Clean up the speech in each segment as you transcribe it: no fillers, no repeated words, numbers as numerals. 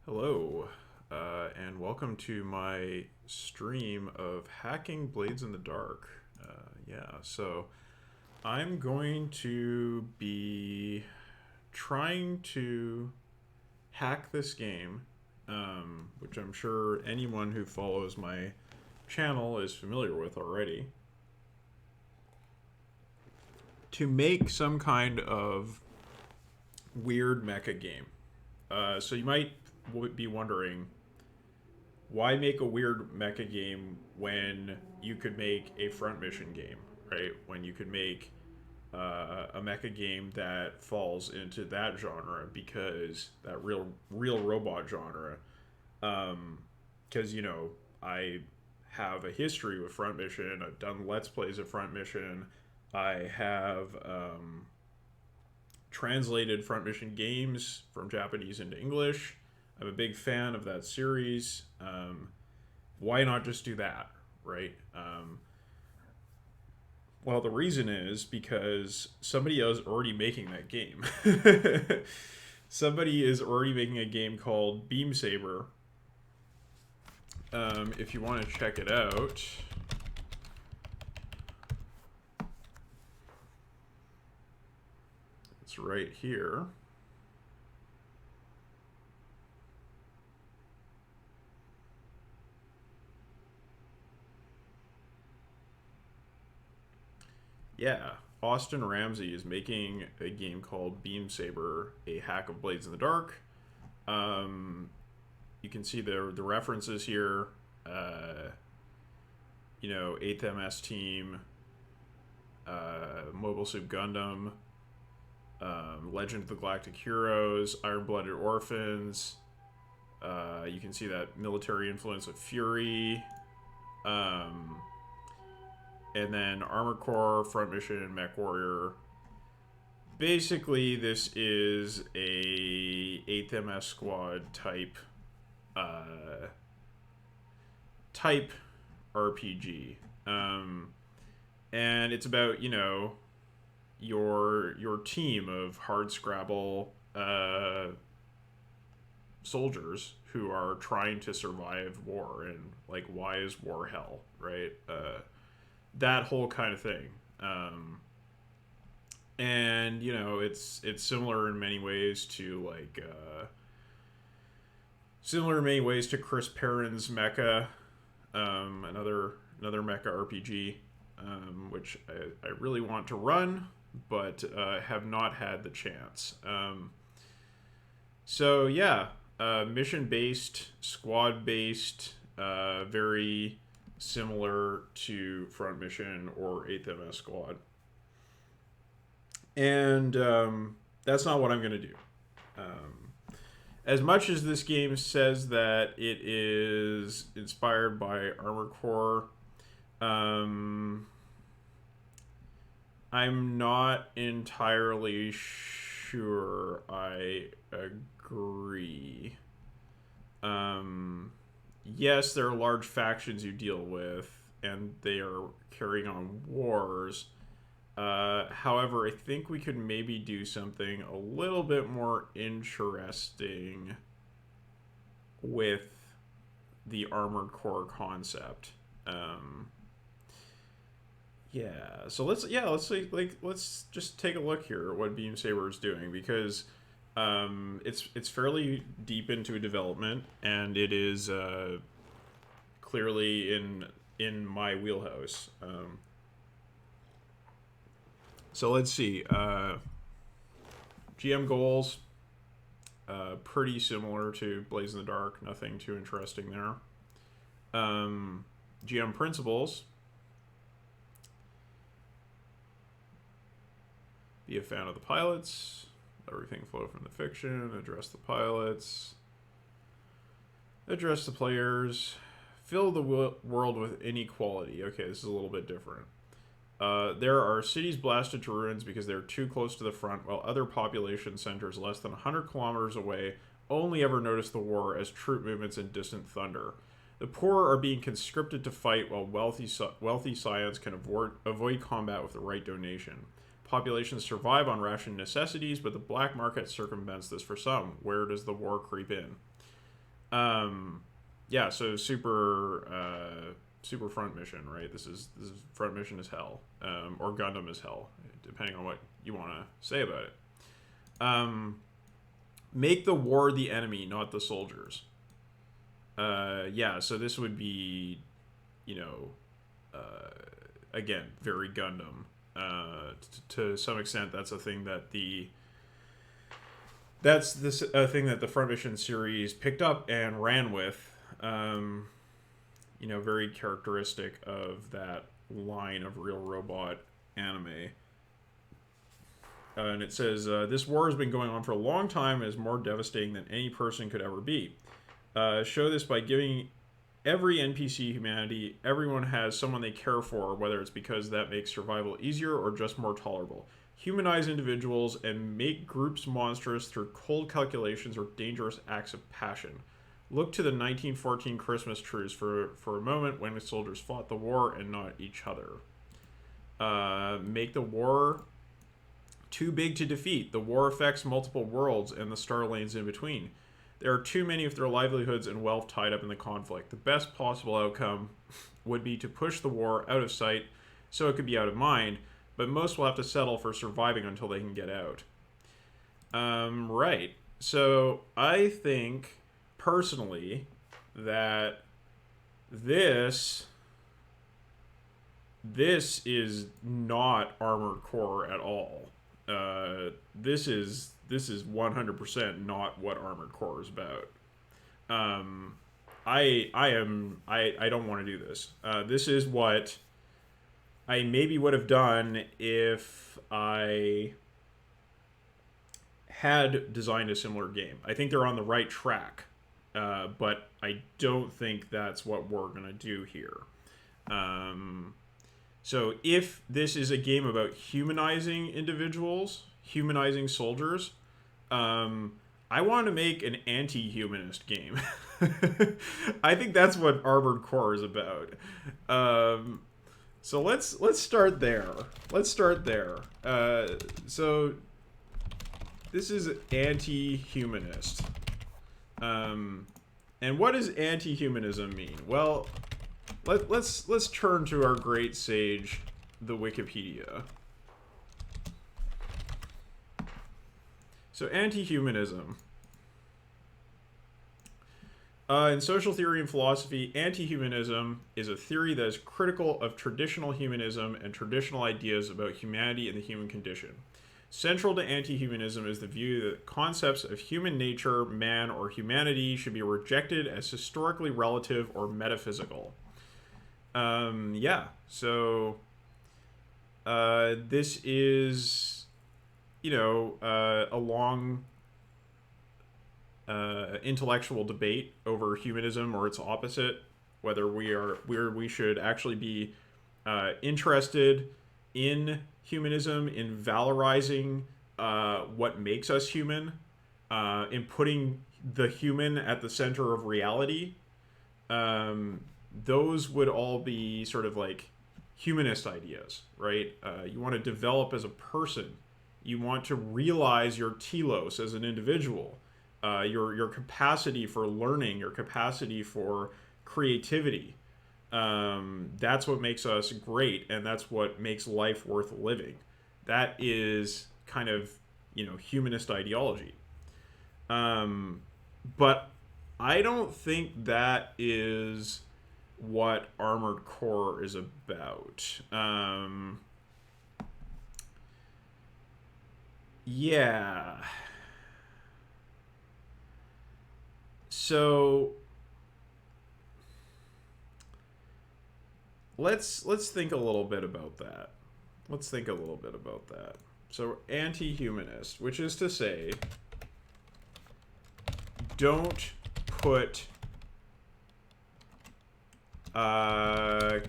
Hello, and welcome to my stream of hacking Blades in the Dark. So I'm going to be trying to hack this game, which I'm sure anyone who follows my channel is familiar with already, to make some kind of weird mecha game. So you might be wondering, why make a weird mecha game when you could make a front mission game, right? When you could make a mecha game that falls into that genre, because that real robot genre. Because I have a history with front mission. I've done let's plays of front mission. I have translated front mission games from Japanese into English. I'm a big fan of that series. Why not just do that, right? Well, the reason is because somebody is already making that game. Somebody is already making a game called Beam Saber. If you want to check it out, it's right here. Yeah, Austin Ramsey is making a game called Beam Saber, a hack of Blades in the Dark. You can see the references here. 8th MS Team, Mobile Suit Gundam, Legend of the Galactic Heroes, Iron Blooded Orphans. You can see that military influence of Fury. And then Armored Core, Front Mission, Mech Warrior. Basically, this is a 8th MS Squad type RPG. And it's about, your team of hard scrabble soldiers who are trying to survive war, and like, why is war hell, right? That whole kind of thing. And it's similar in many ways to Chris Perrin's Mecha, another Mecha RPG, which I really want to run, but have not had the chance. So yeah, mission based, squad based, very similar to Front Mission or 8th MS Squad. And that's not what I'm going to do. As much as this game says that it is inspired by Armored Core, I'm not entirely sure I agree. Yes, there are large factions you deal with, and they are carrying on wars. However, I think we could maybe do something a little bit more interesting with the Armored Core concept. So let's just take a look here at what Beam Saber is doing, because it's fairly deep into development, and it is clearly in my wheelhouse. So let's see. GM goals, pretty similar to Blaze in the Dark. Nothing too interesting there. GM principles: be a fan of the pilots. Everything flow from the fiction. Address the pilots. Address the players. Fill the world with inequality. Okay, this is a little bit different. There are cities blasted to ruins because they're too close to the front, while other population centers less than 100 kilometers away only ever notice the war as troop movements and distant thunder. The poor are being conscripted to fight, while wealthy scions can avoid combat with the right donation. Populations survive on ration necessities, but the black market circumvents this for some. Where does the war creep in? Yeah, so super front mission, right? This is front mission as hell, or Gundam as hell, depending on what you want to say about it. Make the war the enemy, not the soldiers. Yeah, so this would be, you know, again, very Gundam. To some extent, that's a thing that a thing that the Front Mission series picked up and ran with. You know, very characteristic of that line of real robot anime. And it says, this war has been going on for a long time and is more devastating than any person could ever be. Show this by giving every NPC humanity. Everyone has someone they care for, whether it's because that makes survival easier or just more tolerable. Humanize individuals and make groups monstrous through cold calculations or dangerous acts of passion. Look to the 1914 Christmas truce for a moment when the soldiers fought the war and not each other. Make the war too big to defeat. The war affects multiple worlds and the star lanes in between. There are too many of their livelihoods and wealth tied up in the conflict. The best possible outcome would be to push the war out of sight so it could be out of mind, but most will have to settle for surviving until they can get out. Right. So I think, personally, that this is not Armored Core at all. This is 100% not what Armored Core is about. I don't want to do this. This is what I maybe would have done if I had designed a similar game. I think they're on the right track, but I don't think that's what we're gonna do here. So if this is a game about humanizing individuals, humanizing soldiers, I want to make an anti-humanist game. I think that's what Armored Core is about. So let's start there. So this is anti-humanist. And what does anti-humanism mean? Well, let's turn to our great sage, the Wikipedia. So anti-humanism. In social theory and philosophy, anti-humanism is a theory that is critical of traditional humanism and traditional ideas about humanity and the human condition. Central to anti-humanism is the view that concepts of human nature, man, or humanity should be rejected as historically relative or metaphysical. Yeah, so this is, you know, a long intellectual debate over humanism or its opposite, whether we should actually be interested in humanism, in valorizing what makes us human, in putting the human at the center of reality. Those would all be sort of like humanist ideas, right? You want to develop as a person. You want to realize your telos as an individual, your capacity for learning, your capacity for creativity. That's what makes us great, and that's what makes life worth living. That is kind of, you know, humanist ideology. But I don't think that is what Armored Core is about. Yeah. So let's think a little bit about that. So anti-humanist, which is to say, don't put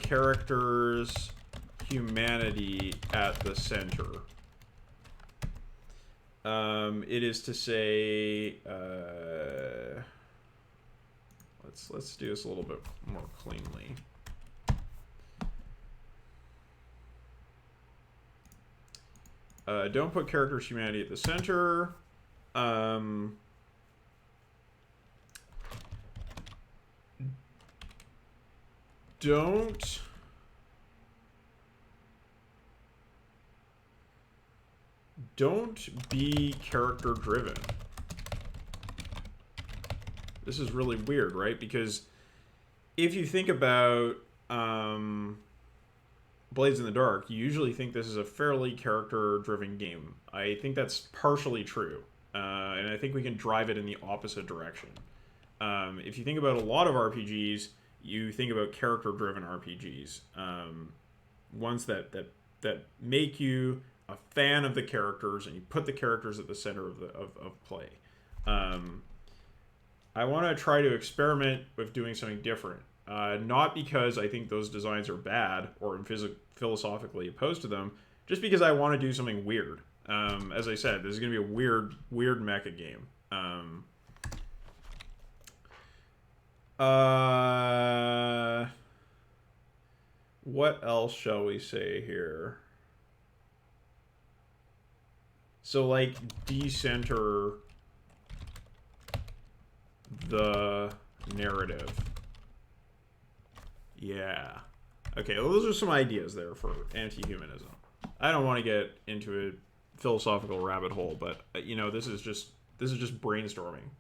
characters' humanity at the center. It is to say, let's do this a little bit more cleanly. Don't put characters' humanity at the center. don't be character driven. This is really weird, right? Because if you think about Blades in the Dark, you usually think this is a fairly character-driven game. I think that's partially true, and I think we can drive it in the opposite direction. If you think about a lot of RPGs, you think about character-driven RPGs, ones that make you a fan of the characters, and you put the characters at the center of play. I want to try to experiment with doing something different. Not because I think those designs are bad or I'm philosophically opposed to them, just because I want to do something weird. As I said, this is going to be a weird mecha game. What else shall we say here? So, like, decenter the narrative. Yeah. Okay, well, those are some ideas there for anti-humanism. I don't want to get into a philosophical rabbit hole, but you know, this is just brainstorming.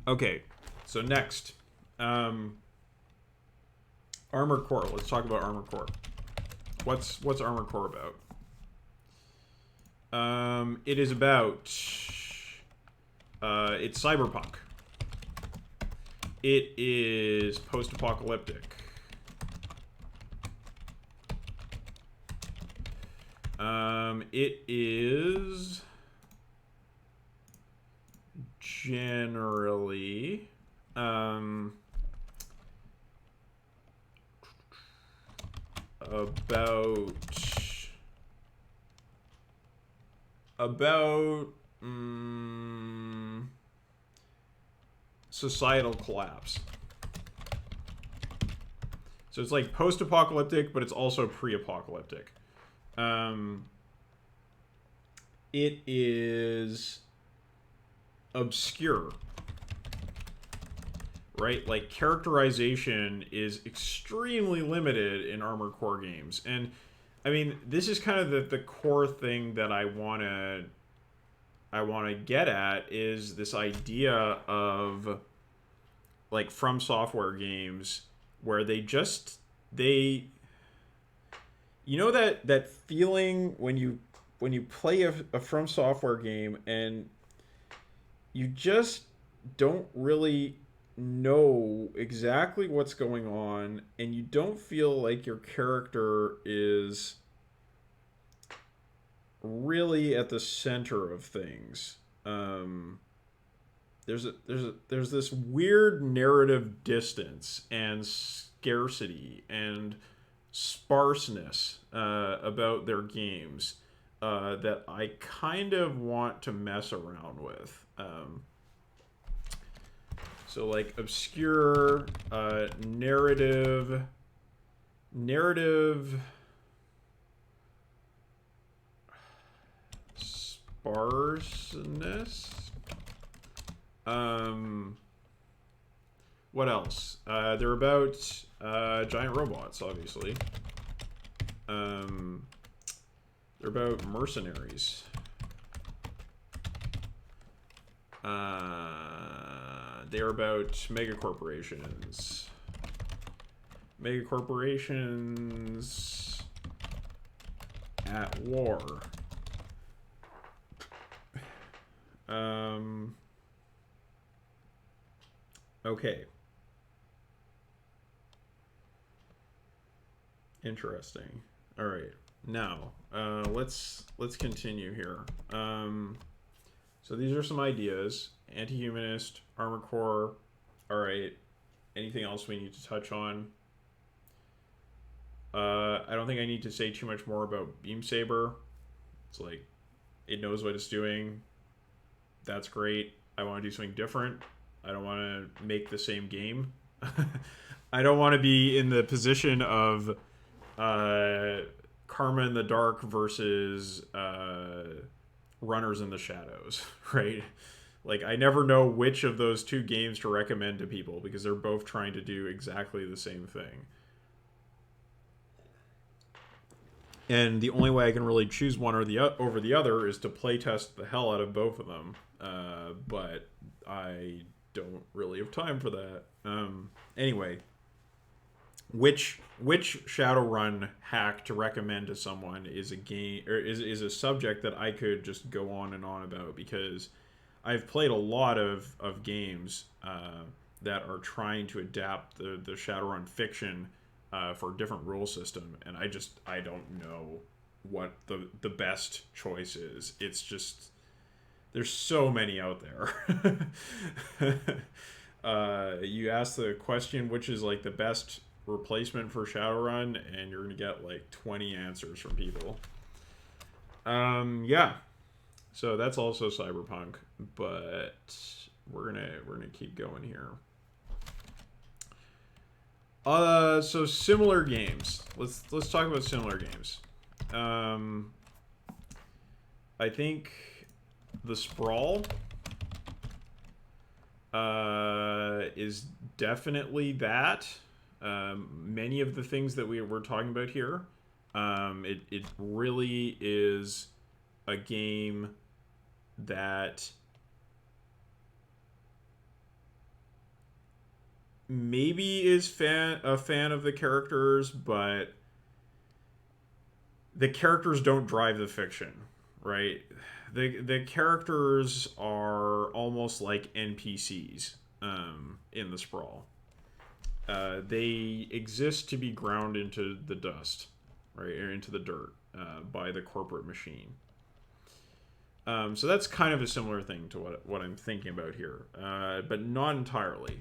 Okay, so next, Armored Core. Let's talk about Armored Core. What's Armored Core about? It is about it's cyberpunk. It is post-apocalyptic. It is generally about societal collapse. So it's like post-apocalyptic, but it's also pre-apocalyptic. It is obscure, right? Like, characterization is extremely limited in Armored Core games. And, I mean, this is kind of the core thing that I want to get at, is this idea of, like, From Software games where they you know that feeling when you play a From Software game and you just don't really know exactly what's going on, and you don't feel like your character is really at the center of things. There's this weird narrative distance and scarcity and sparseness about their games that I kind of want to mess around with. So, like, obscure, narrative sparseness. What else? They're about giant robots, obviously. They're about mercenaries. They're about megacorporations. Megacorporations at war. Okay. Interesting. All right. Now, let's continue here. So these are some ideas. Anti-humanist, Armored Core. All right. Anything else we need to touch on? I don't think I need to say too much more about Beam Saber. It's like, it knows what it's doing. That's great. I want to do something different. I don't want to make the same game. I don't want to be in the position of Karma in the Dark versus Runners in the Shadows, right? Like, I never know which of those two games to recommend to people because they're both trying to do exactly the same thing. And the only way I can really choose one or the over the other is to playtest the hell out of both of them. But I don't really have time for that. Anyway, which Shadowrun hack to recommend to someone is a game or is a subject that I could just go on and on about because I've played a lot of games that are trying to adapt the Shadowrun fiction for a different rule system, and I don't know what the best choice is. It's just there's so many out there. You ask the question which is like the best replacement for Shadowrun, and you're gonna get like 20 answers from people. Yeah. So that's also Cyberpunk, but we're gonna keep going here. So similar games. Let's talk about similar games. I think the Sprawl is definitely that. Many of the things that we're talking about here, it really is a game that maybe is a fan of the characters, but the characters don't drive the fiction, right? The characters are almost like NPCs in the Sprawl. They exist to be ground into the dust, right, or into the dirt by the corporate machine. So that's kind of a similar thing to what I'm thinking about here, but not entirely.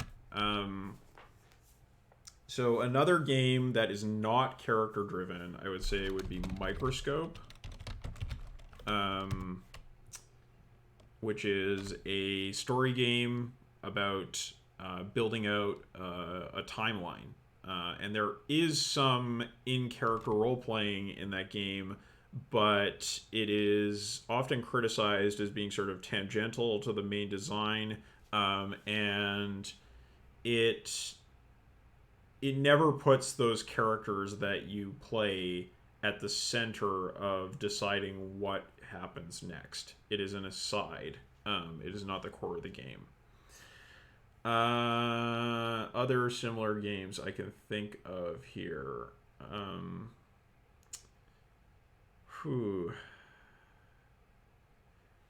So another game that is not character driven, I would say, would be Microscope, which is a story game about building out a timeline. And there is some in-character role-playing in that game, but it is often criticized as being sort of tangential to the main design, and it never puts those characters that you play at the center of deciding what happens next. It is an aside. It is not the core of the game. Other similar games I can think of here.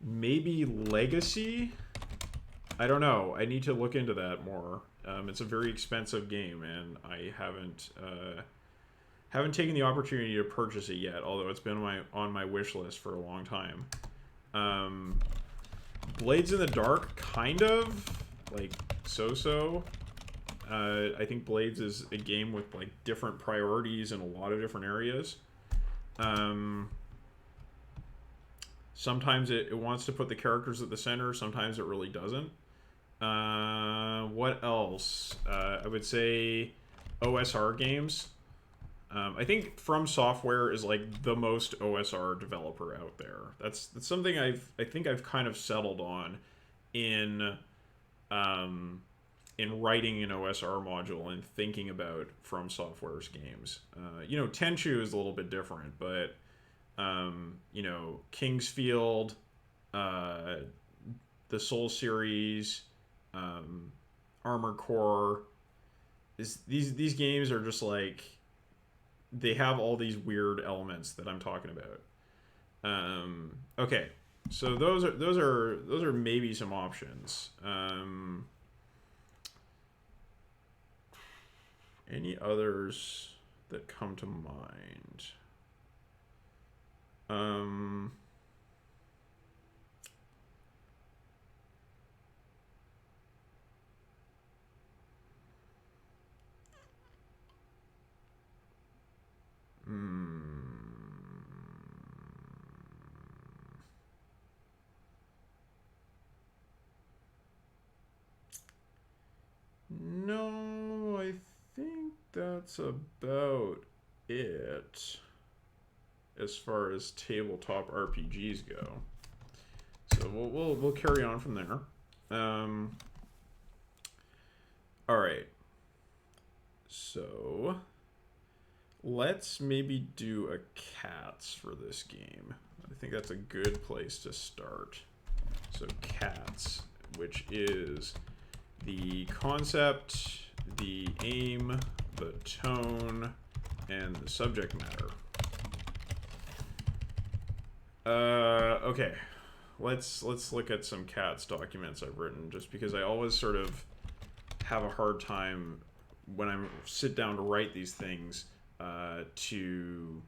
Maybe Legacy? I don't know. I need to look into that more. It's a very expensive game, and I haven't taken the opportunity to purchase it yet. Although it's been on my wish list for a long time. Blades in the Dark, kind of like so-so. I think Blades is a game with like different priorities in a lot of different areas. Sometimes it wants to put the characters at the center. Sometimes it really doesn't. What else? I would say OSR games. I think From Software is like the most OSR developer out there. That's something I think I've kind of settled on in writing an OSR module and thinking about From Software's games. Tenchu is a little bit different, but Kingsfield, the Soul series, Armored Core. These games are just like they have all these weird elements that I'm talking about. Okay, so those are maybe some options. Any others that come to mind? No, I think that's about it as far as tabletop RPGs go. So we'll carry on from there. All right. So let's maybe do a cats for this game. I think that's a good place to start. So cats, which is the concept, the aim, the tone, and the subject matter. Okay. Let's look at some cats documents I've written, just because I always sort of have a hard time when I sit down to write these things to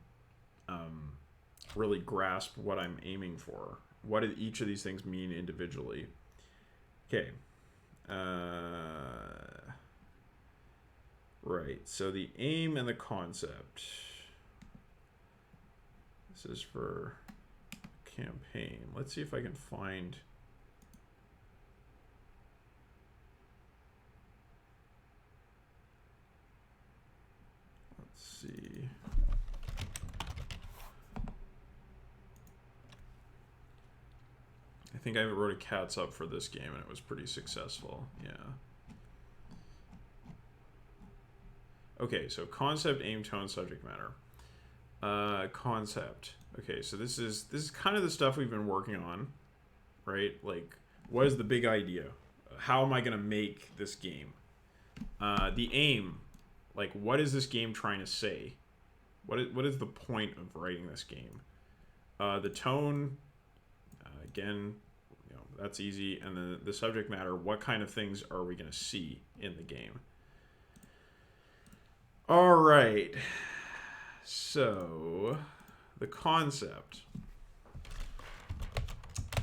really grasp what I'm aiming for. What do each of these things mean individually? Okay. Right. So the aim and the concept. This is for campaign. Let's see if I can find. Let's see. I think I wrote a cats up for this game and it was pretty successful. Yeah. Okay, so concept, aim, tone, subject matter. Concept. Okay, so this is kind of the stuff we've been working on, right? Like, what is the big idea? How am I going to make this game? The aim, like, what is this game trying to say? What is the point of writing this game? The tone, again, you know, that's easy. And then the subject matter, what kind of things are we going to see in the game? All right. So, the concept.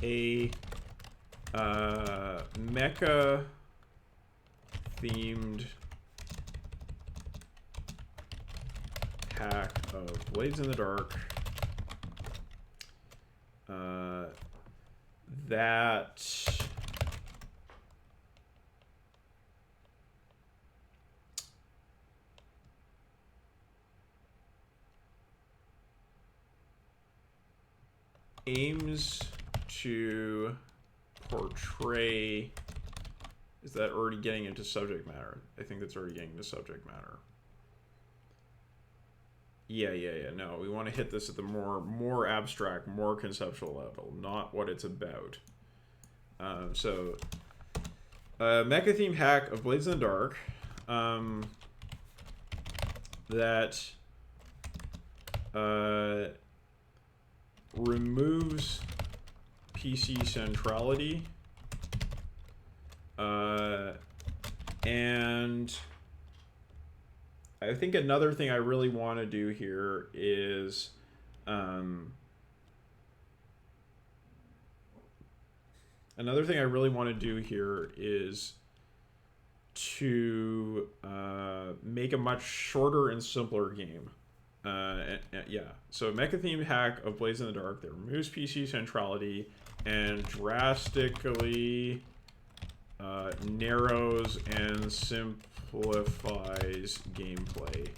A mecha themed hack of Blades in the Dark that aims to portray. Is that already getting into subject matter? I think that's already getting into subject matter. Yeah. No, we want to hit this at the more abstract, more conceptual level, not what it's about. So, mecha theme hack of Blades in the Dark that removes PC centrality and I think another thing I really want to do here is to make a much shorter and simpler game. Yeah, so mecha themed hack of Blades in the Dark that removes PC centrality and drastically narrows and simplifies gameplay.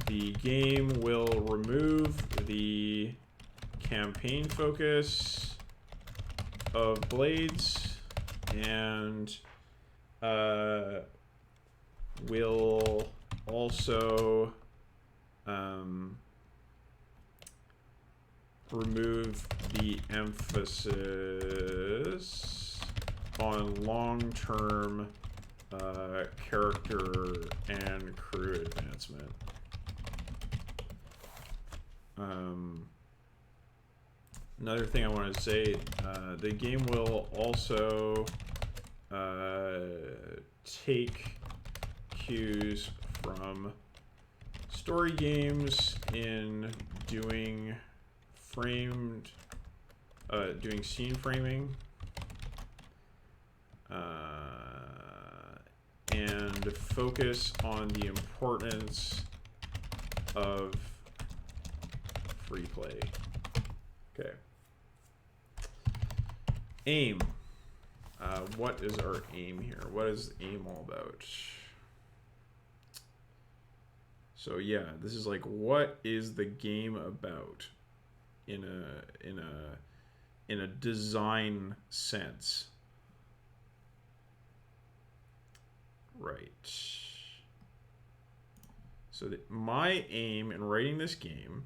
The game will remove the campaign focus of Blades and will also remove the emphasis on long-term character and crew advancement. Another thing I wanted to say, the game will also take cues from story games in doing scene framing and focus on the importance of free play. Okay. Aim. What is our aim here? What is aim all about? So yeah, this is like, what is the game about in a in a design sense. Right. So my aim in writing this game.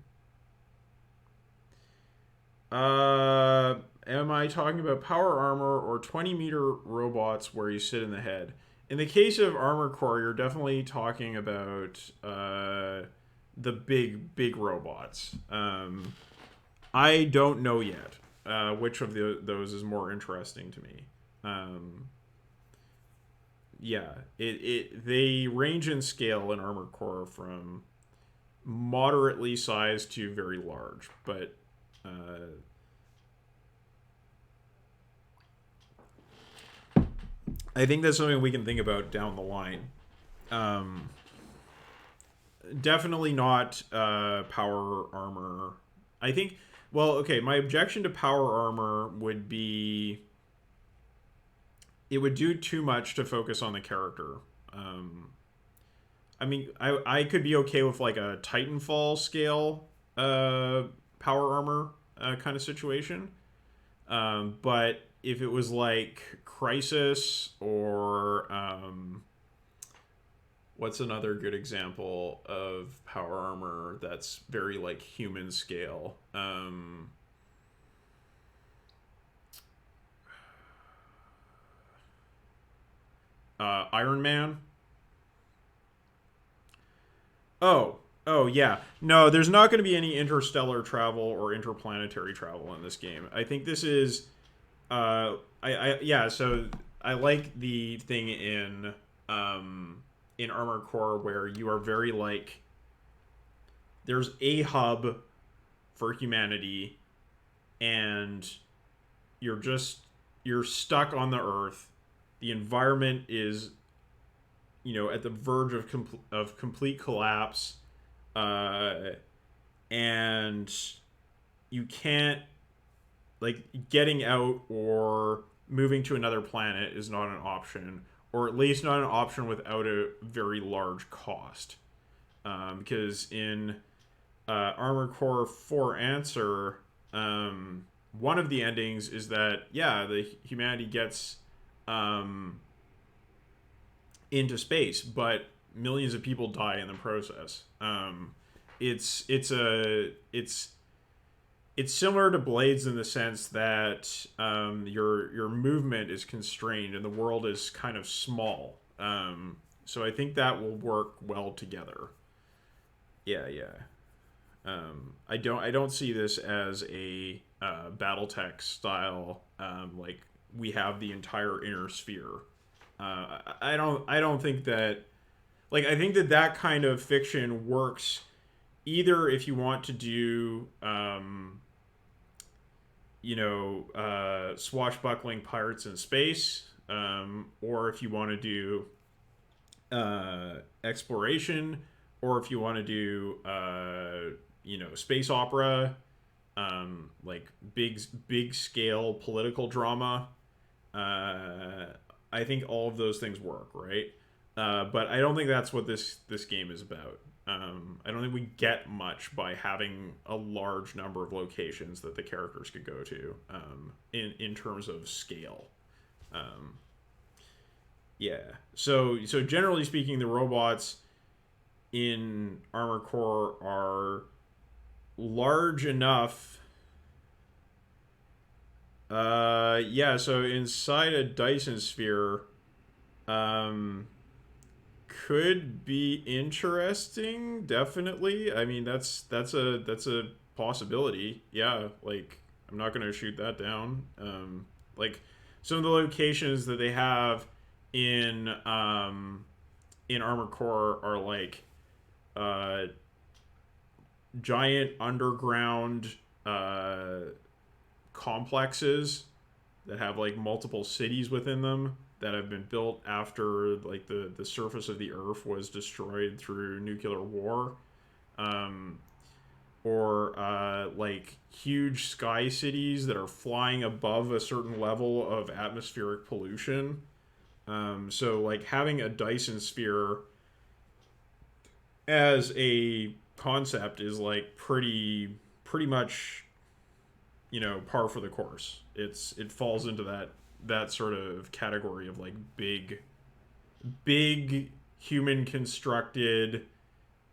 Am I talking about power armor or 20-meter robots where you sit in the head? In the case of Armored Core, you're definitely talking about the big robots. I don't know yet which of those is more interesting to me. Yeah, they range in scale in Armored Core from moderately sized to very large, but I think that's something we can think about down the line. Um, Definitely not power armor. I think. Well, okay. My objection to power armor would be it would do too much to focus on the character. Um, I mean, I could be okay with like a Titanfall scale power armor kind of situation. But if it was like Crisis or what's another good example of power armor that's very like human scale? Iron Man. Oh, oh yeah. No, there's not going to be any interstellar travel or interplanetary travel in this game. I think this is yeah, so I like the thing in Armored Core where you are very like there's a hub for humanity and you're just you're stuck on the earth. The environment is at the verge of complete collapse, uh, and you can't like getting out or moving to another planet is not an option, or at least not an option without a very large cost. Because in Armored Core 4 Answer, one of the endings is that yeah, the humanity gets um, into space, but millions of people die in the process. It's similar to Blades in the sense that your movement is constrained and the world is kind of small. So I think that will work well together. Yeah, yeah. I don't see this as a BattleTech style like we have the entire inner sphere. I don't think that like I think that that kind of fiction works either if you want to do swashbuckling pirates in space, or if you want to do exploration, or if you want to do space opera, like big scale political drama. I think all of those things work, right? But I don't think that's what this game is about. I don't think we get much by having a large number of locations that the characters could go to in terms of scale. Um, yeah. So generally speaking, the robots in Armored Core are large enough. Yeah. So inside a Dyson sphere, um, could be interesting. Definitely. I mean, that's a possibility. Yeah. Like, I'm not gonna shoot that down. Like some of the locations that they have in in Armored Core are like uh, giant underground complexes that have like multiple cities within them that have been built after like the surface of the earth was destroyed through nuclear war, um, or like huge sky cities that are flying above a certain level of atmospheric pollution. So like having a Dyson sphere as a concept is like pretty much you know, par for the course. It falls into that sort of category of like big human constructed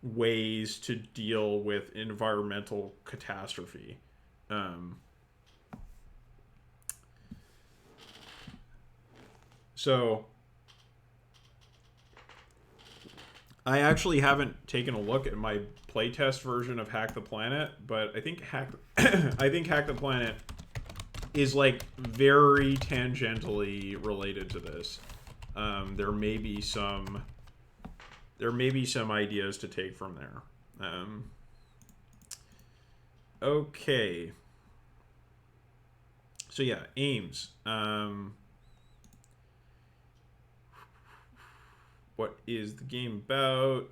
ways to deal with environmental catastrophe. Um, so I actually haven't taken a look at my playtest version of Hack the Planet, but I think I think Hack the Planet is like very tangentially related to this. There may be some ideas to take from there. Okay. So yeah, aims. What is the game about?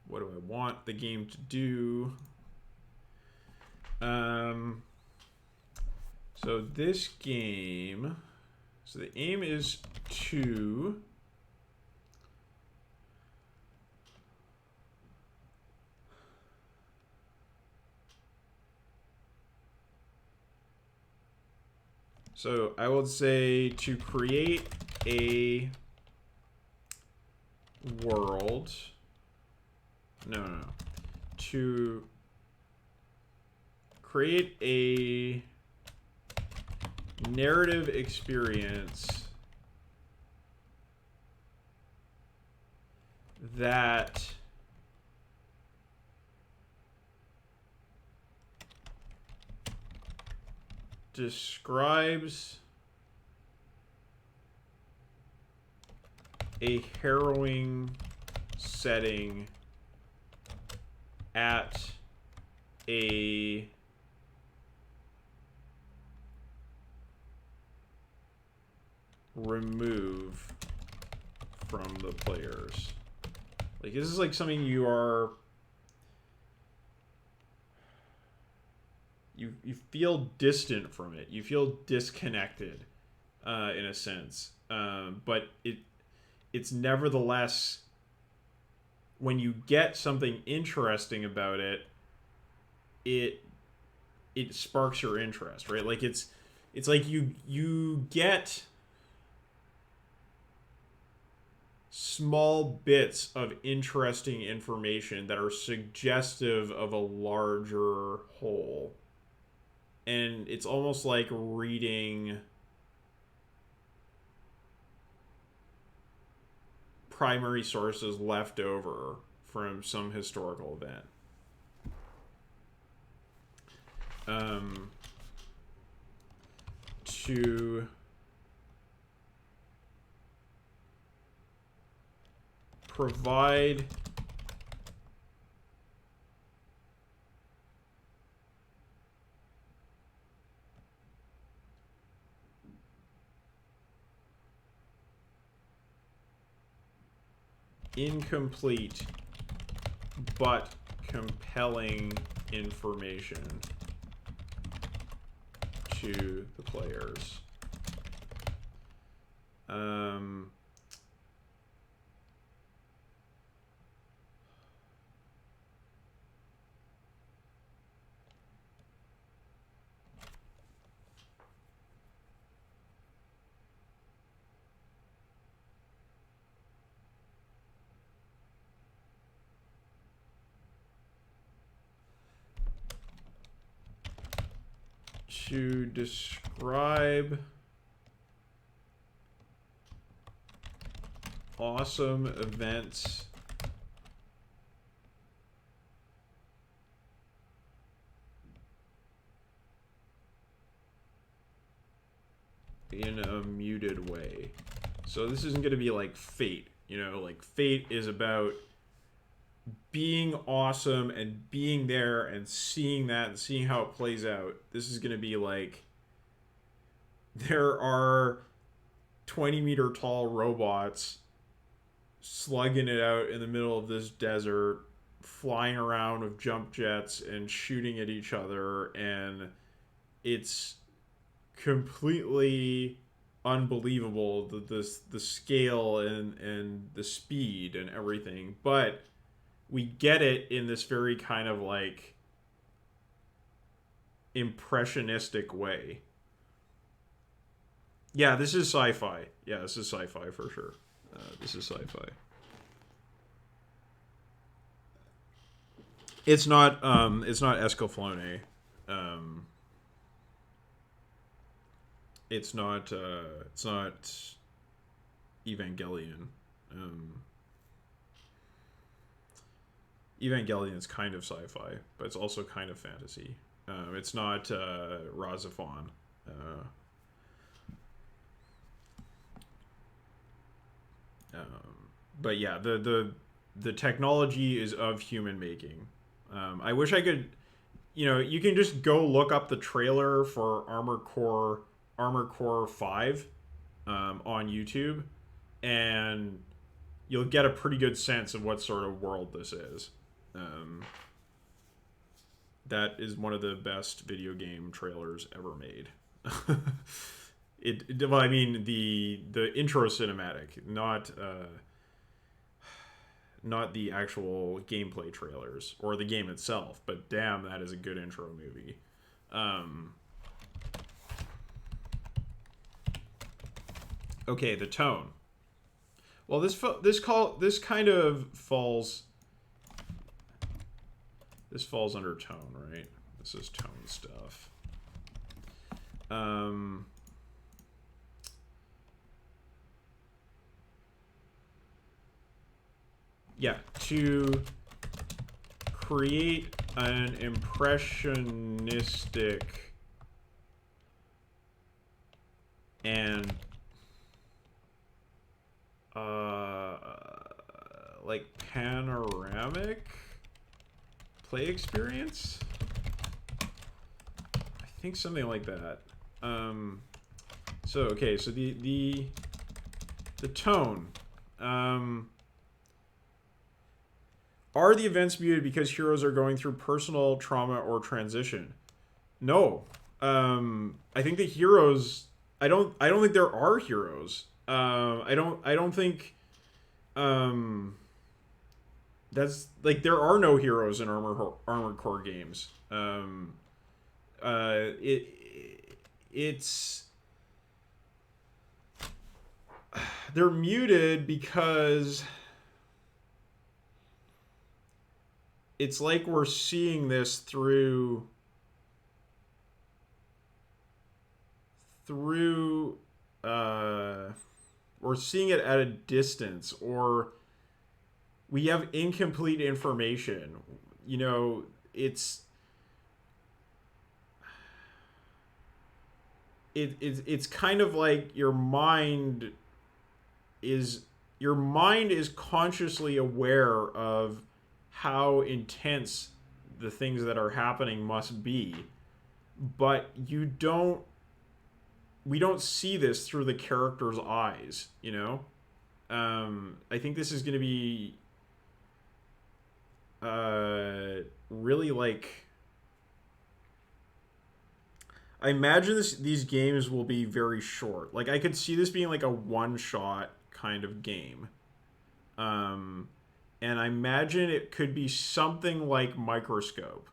What do I want the game to do? So this game, so the aim is to so I would say to create a world. No. To create a narrative experience that describes a harrowing setting at a remove from the players. Like, this is like something you feel distant from it. You feel disconnected, in a sense. But it's nevertheless, when you get something interesting about it, it sparks your interest, right? Like it's like you get small bits of interesting information that are suggestive of a larger whole. And it's almost like reading primary sources left over from some historical event. To provide incomplete but compelling information to the players. To describe awesome events in a muted way. So this isn't going to be like Fate. You know, like Fate is about being awesome and being there and seeing that and seeing how it plays out. This is going to be like, there are 20-meter tall robots slugging it out in the middle of this desert, flying around with jump jets and shooting at each other, and it's completely unbelievable, the scale and the speed and everything. But we get it in this very kind of like impressionistic way. Yeah, this is sci-fi. Yeah, this is sci-fi for sure. This is sci-fi. It's not Escaflowne. Um, it's not Evangelion. Um, Evangelion is kind of sci-fi, but it's also kind of fantasy. It's not Razafon. Uh, but yeah, the technology is of human making. I wish I could. You know, you can just go look up the trailer for Armor Core 5 on YouTube, and you'll get a pretty good sense of what sort of world this is. Um, that is one of the best video game trailers ever made. Well, I mean the intro cinematic, not the actual gameplay trailers or the game itself, but damn, that is a good intro movie. Um, okay, the tone. Well, this kind of falls. This falls under tone, right? This is tone stuff. Yeah, to create an impressionistic and like panoramic play experience. I think something like that. So okay, so the tone. Are the events muted because heroes are going through personal trauma or transition? No. I think the heroes. I don't think there are heroes. I don't think. That's like there are no heroes in Armored Core games. It's they're muted because it's like we're seeing this through we're seeing it at a distance, or we have incomplete information. You know, it's kind of like your mind is consciously aware of how intense the things that are happening must be, but we don't see this through the character's eyes, you know. I think this is going to be really like, I imagine these games will be very short. Like I could see this being like a one shot kind of game. And I imagine it could be something like Microscope.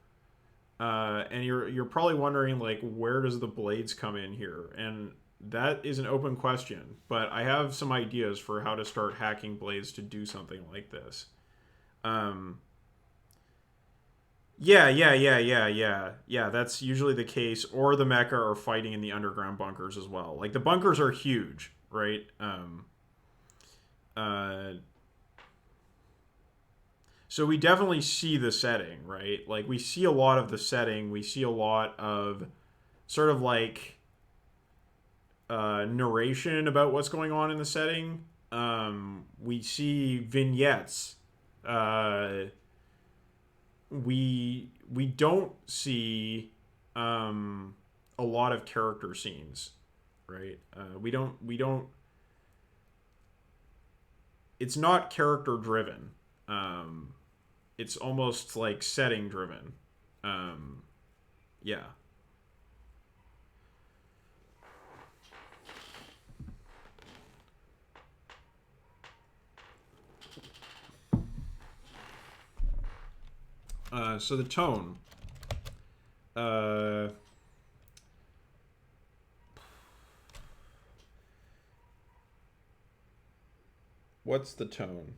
And you're probably wondering like, where does the blades come in here? And that is an open question, but I have some ideas for how to start hacking blades to do something like this. Um, yeah. That's usually the case. Or the mecha are fighting in the underground bunkers as well. Like the bunkers are huge, right? Uh, so we definitely see the setting, right? Like we see a lot of the setting. We see a lot of sort of like narration about what's going on in the setting. We see vignettes. Uh, we don't see a lot of character scenes, right? We don't. It's not character driven. It's almost like setting driven. Um, yeah. So the tone. What's the tone?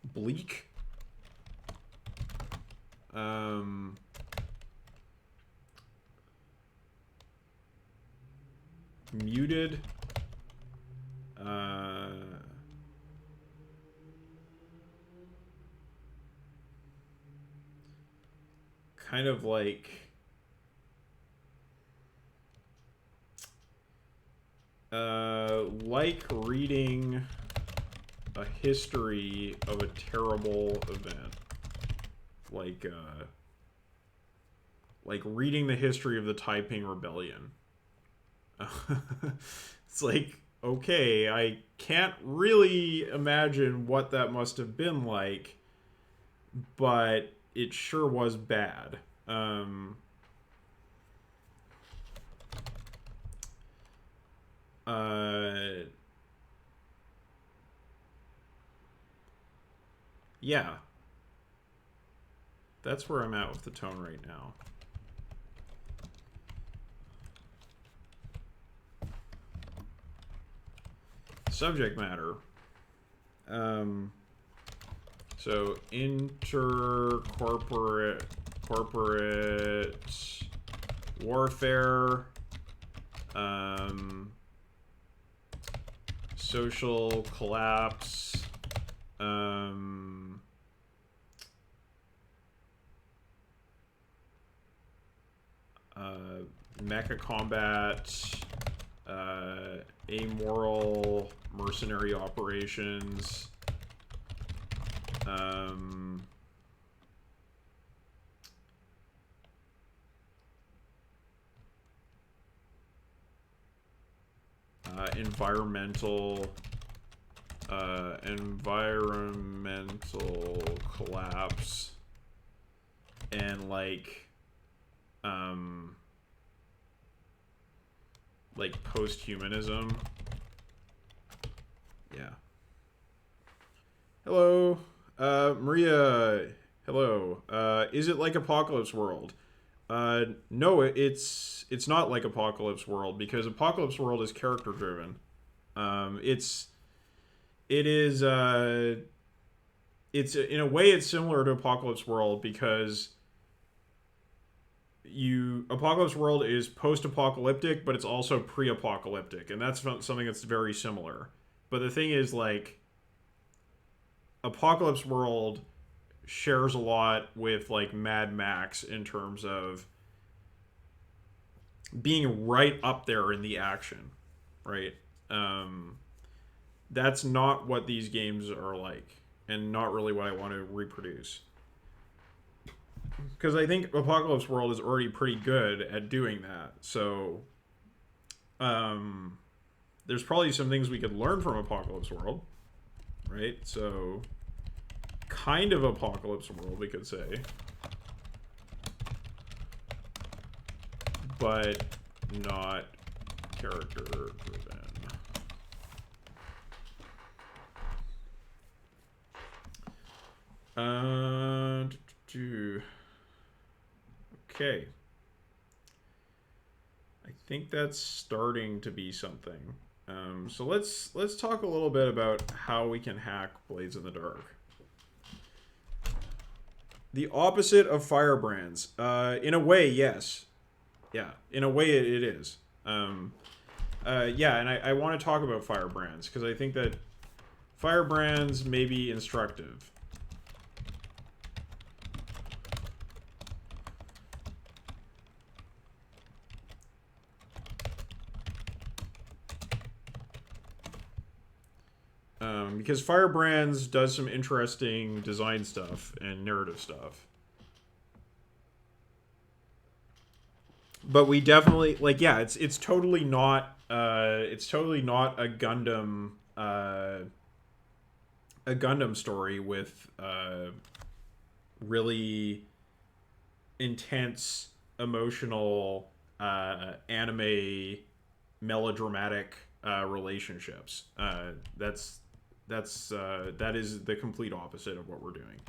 Bleak? Muted? Kind of like... like reading a history of a terrible event. Like reading the history of the Taiping Rebellion. It's like, okay, I can't really imagine what that must have been like, but it sure was bad. Yeah. That's where I'm at with the tone right now. Subject matter. So corporate warfare, social collapse, mecha combat, amoral mercenary operations, environmental collapse, and like post-humanism. Yeah. Hello. Maria. Hello. Is it like Apocalypse World? No, it's not like Apocalypse World, because Apocalypse World is character driven. It's in a way it's similar to Apocalypse World, because Apocalypse World is post-apocalyptic, but it's also pre-apocalyptic, and that's something that's very similar. But the thing is, like, Apocalypse World shares a lot with like Mad Max in terms of being right up there in the action, right? That's not what these games are like, and not really what I want to reproduce. Because I think Apocalypse World is already pretty good at doing that. So, there's probably some things we could learn from Apocalypse World, right? So, kind of Apocalypse World, we could say. But not character driven. Okay. I think that's starting to be something. So let's talk a little bit about how we can hack Blades in the Dark. The opposite of firebrands. In a way, yes. Yeah, in a way it is. Yeah, and I want to talk about firebrands, because I think that firebrands may be instructive. Because Firebrands does some interesting design stuff and narrative stuff. But we definitely, like, yeah, it's totally not a Gundam story with really intense, emotional, anime melodramatic relationships. That is the complete opposite of what we're doing.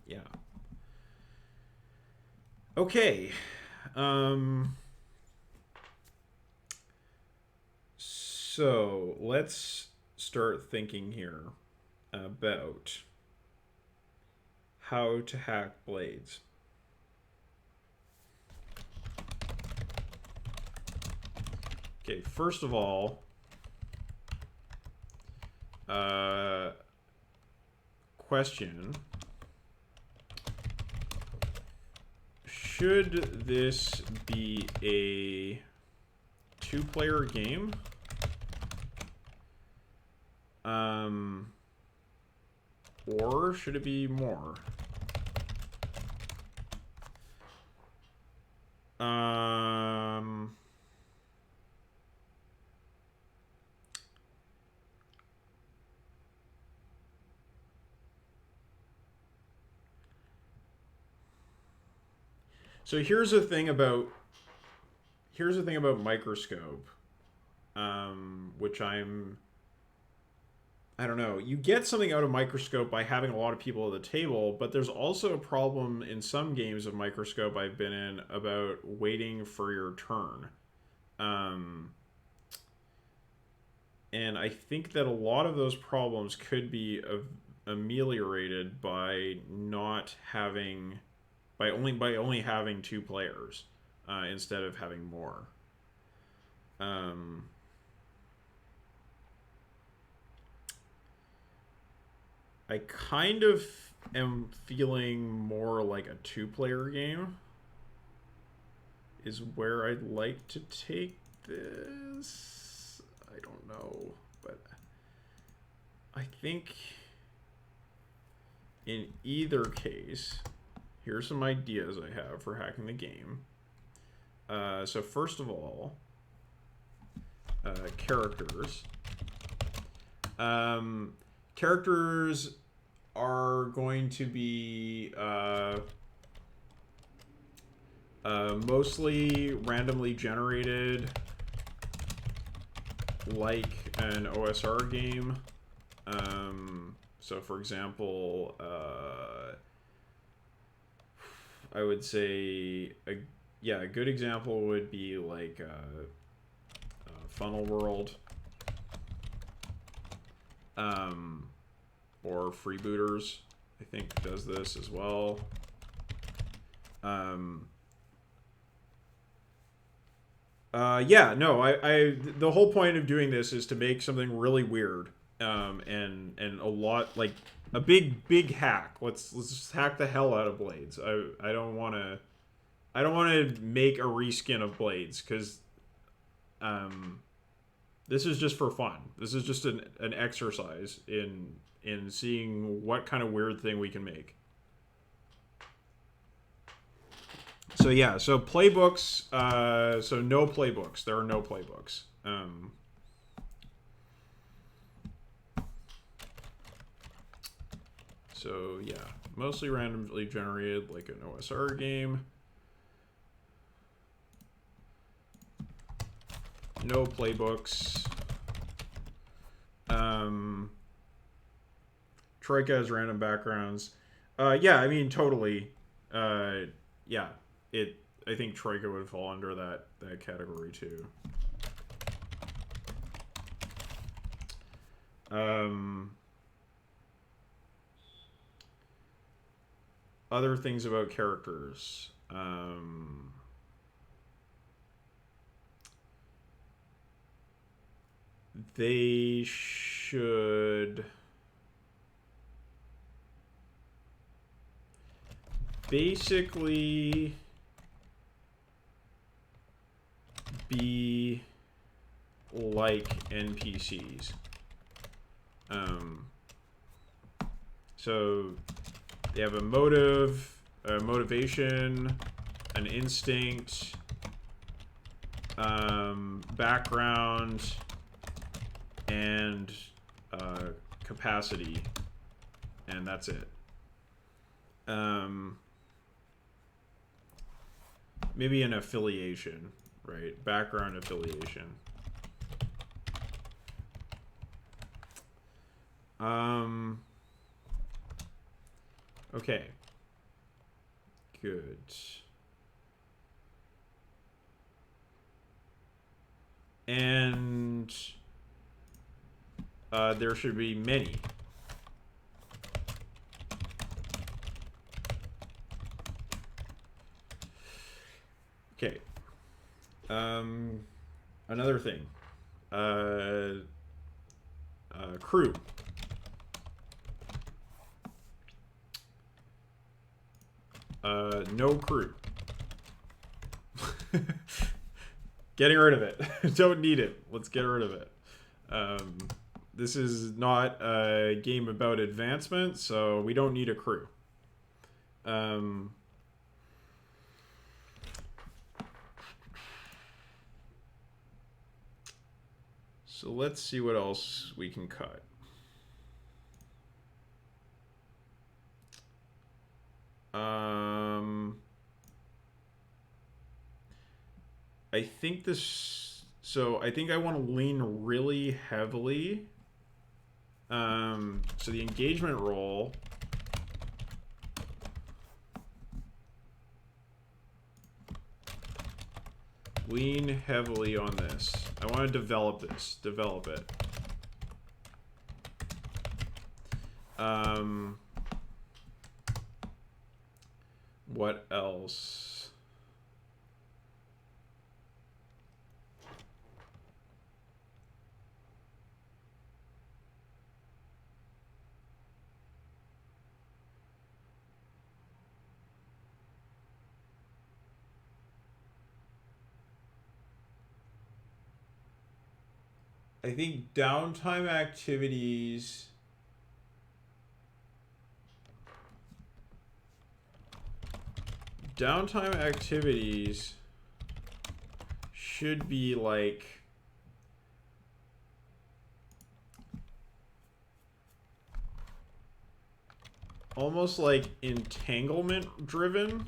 Yeah. Okay. So let's start thinking here about how to hack blades. Okay, first of all, question. Should this be a two-player game? Or should it be more? So here's the thing about microscope, which I don't know. You get something out of microscope by having a lot of people at the table, but there's also a problem in some games of microscope I've been in about waiting for your turn. And I think that a lot of those problems could be ameliorated by not having by only having two players instead of having more. I kind of am feeling more like a two-player game is where I'd like to take this. I don't know, but I think in either case, here's some ideas I have for hacking the game. So first of all, characters. Characters are going to be mostly randomly generated, like an OSR game. So for example, I would say a good example would be like Funnel World, or Freebooters, I think does this as well. Yeah, no, the whole point of doing this is to make something really weird, and a lot like a big hack. Let's just hack the hell out of Blades. I don't want to make a reskin of Blades because this is just for fun. This is just an exercise in seeing what kind of weird thing we can make. So yeah, so playbooks, so no playbooks. There are no playbooks. So yeah, mostly randomly generated like an OSR game. No playbooks. Troika has random backgrounds. Yeah, I mean totally. Yeah, I think Troika would fall under that category too. Other things about characters. They should basically be like NPCs. So they have a motive, a motivation, an instinct, background, and capacity, and that's it. Maybe an affiliation, right? Background, affiliation. Okay. Good. And there should be many. Okay. Another thing. Crew. No crew. Getting rid of it. Don't need it. Let's get rid of it. This is not a game about advancement, so we don't need a crew. So let's see what else we can cut. I think this... So I think I want to lean really heavily. So the engagement roll... Lean heavily on this. I want to develop this. Develop it. What else? I think downtime activities... Downtime activities should be like... almost like entanglement driven.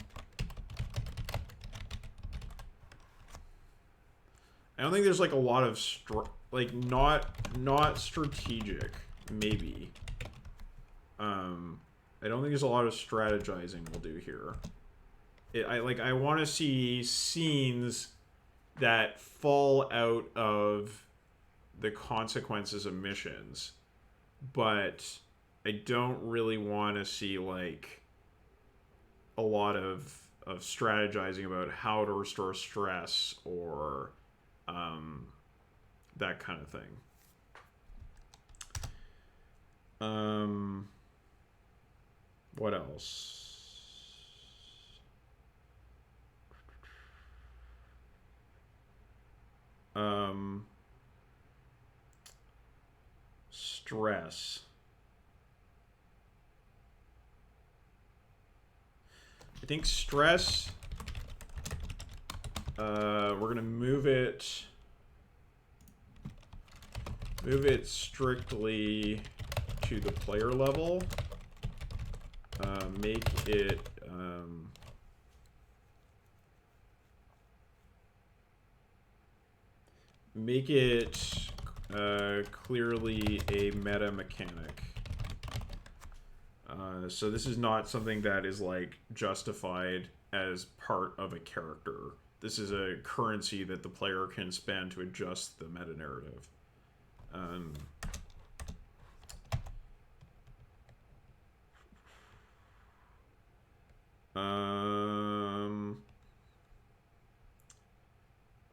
I don't think there's like a lot of like not strategic, maybe. I don't think there's a lot of strategizing we'll do here. I want to see scenes that fall out of the consequences of missions, but I don't really want to see like a lot of strategizing about how to restore stress or that kind of thing. What else? Stress. I think stress, we're gonna move it strictly to the player level. Make it clearly a meta mechanic. So this is not something that is like justified as part of a character. This is a currency that the player can spend to adjust the meta narrative.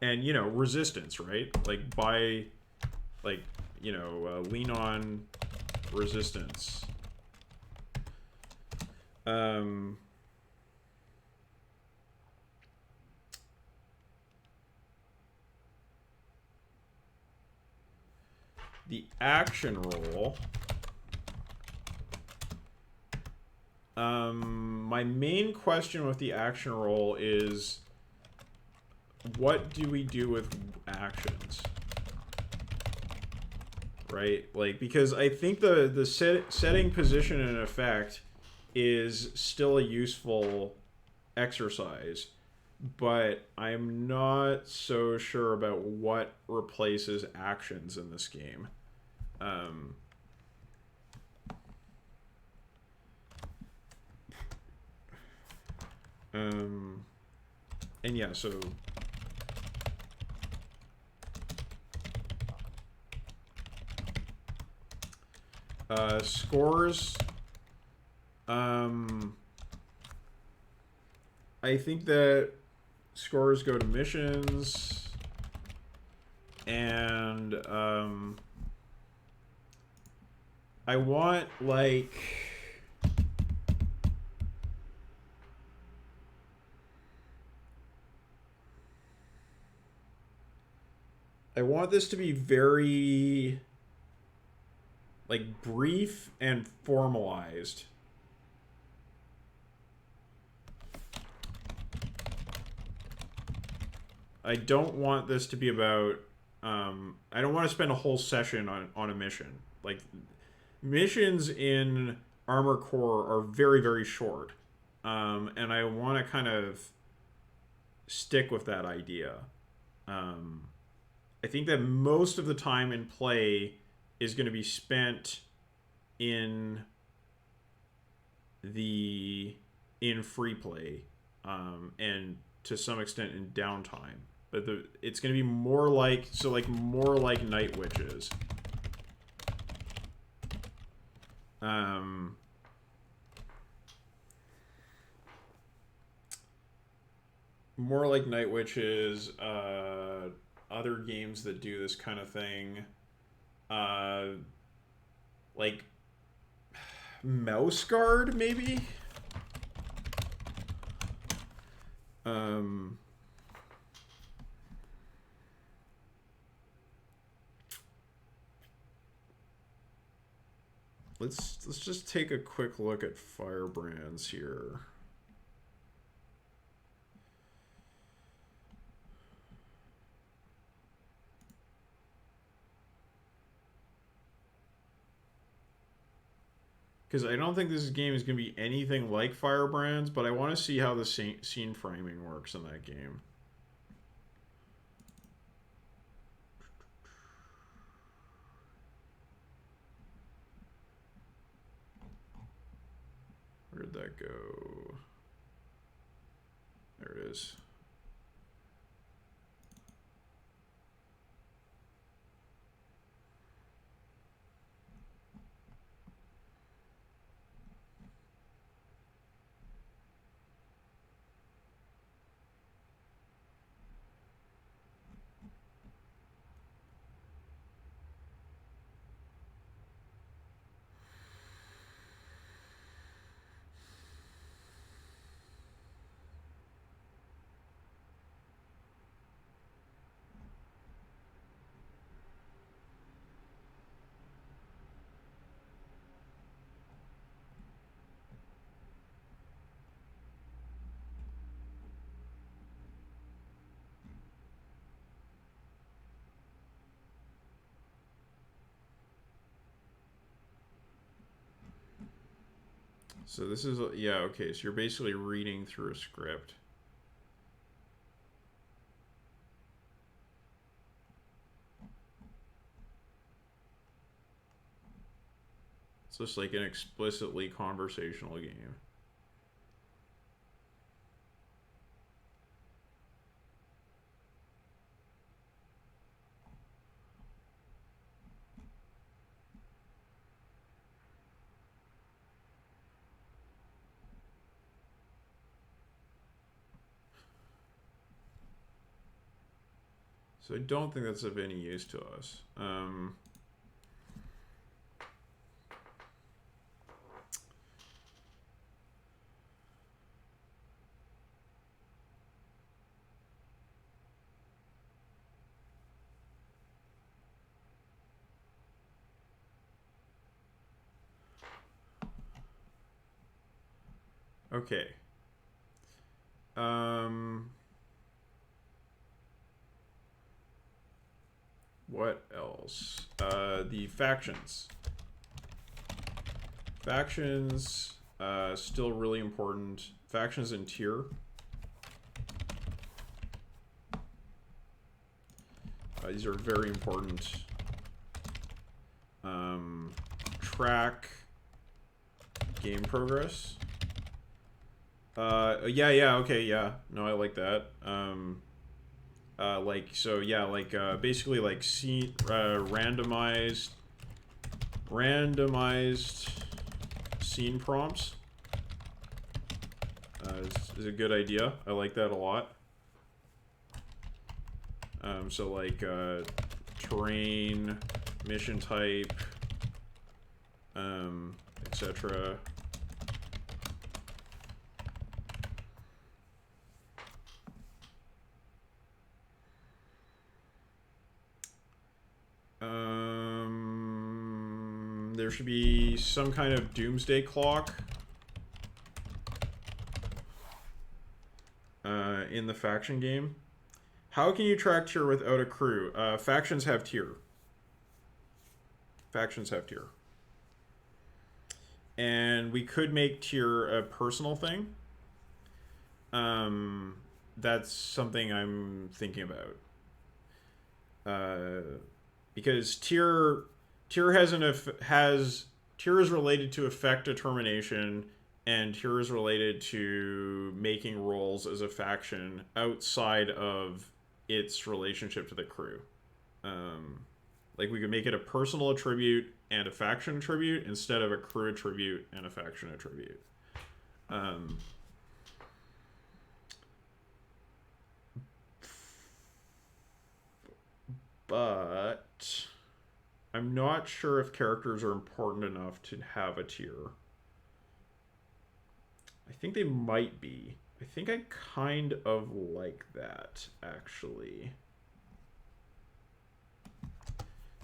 And you know, resistance, right? Like by, like, you know, lean on resistance. The action roll. My main question with the action roll is, what do we do with actions? Right? Like, because I think the setting position and effect is still a useful exercise, but I'm not so sure about what replaces actions in this game. And yeah, so scores. I think that scores go to missions, and I want like I want this to be very like brief and formalized. I don't want this to be about I don't want to spend a whole session on a mission. Like missions in Armored Core are very, very short. And I want to kind of stick with that idea. I think that most of the time in play is going to be spent in free play, and to some extent in downtime. But it's going to be more like more like Night Witches. More like Night Witches. Other games that do this kind of thing, like Mouse Guard, maybe. Let's just take a quick look at Firebrands here. Because I don't think this game is going to be anything like Firebrands, but I want to see how the scene framing works in that game. Where'd that go? There it is. So this is, yeah, okay, so you're basically reading through a script. It's just like an explicitly conversational game. So I don't think that's of any use to us. Okay. What else? The factions. Factions, still really important. Factions and tier. These are very important. Track game progress. Yeah, okay, yeah. No, I like that. Like, so yeah, like, basically like scene, randomized scene prompts. Is a good idea. I like that a lot. So like, terrain, mission type, etc. There should be some kind of doomsday clock in the faction game. How can you track tier without a crew? Factions have tier. Factions have tier. And we could make tier a personal thing. That's something I'm thinking about. Because tier has tier is related to effect determination, and tier is related to making roles as a faction outside of its relationship to the crew. Like we could make it a personal attribute and a faction attribute instead of a crew attribute and a faction attribute. But I'm not sure if characters are important enough to have a tier. I think they might be. I think I kind of like that, actually.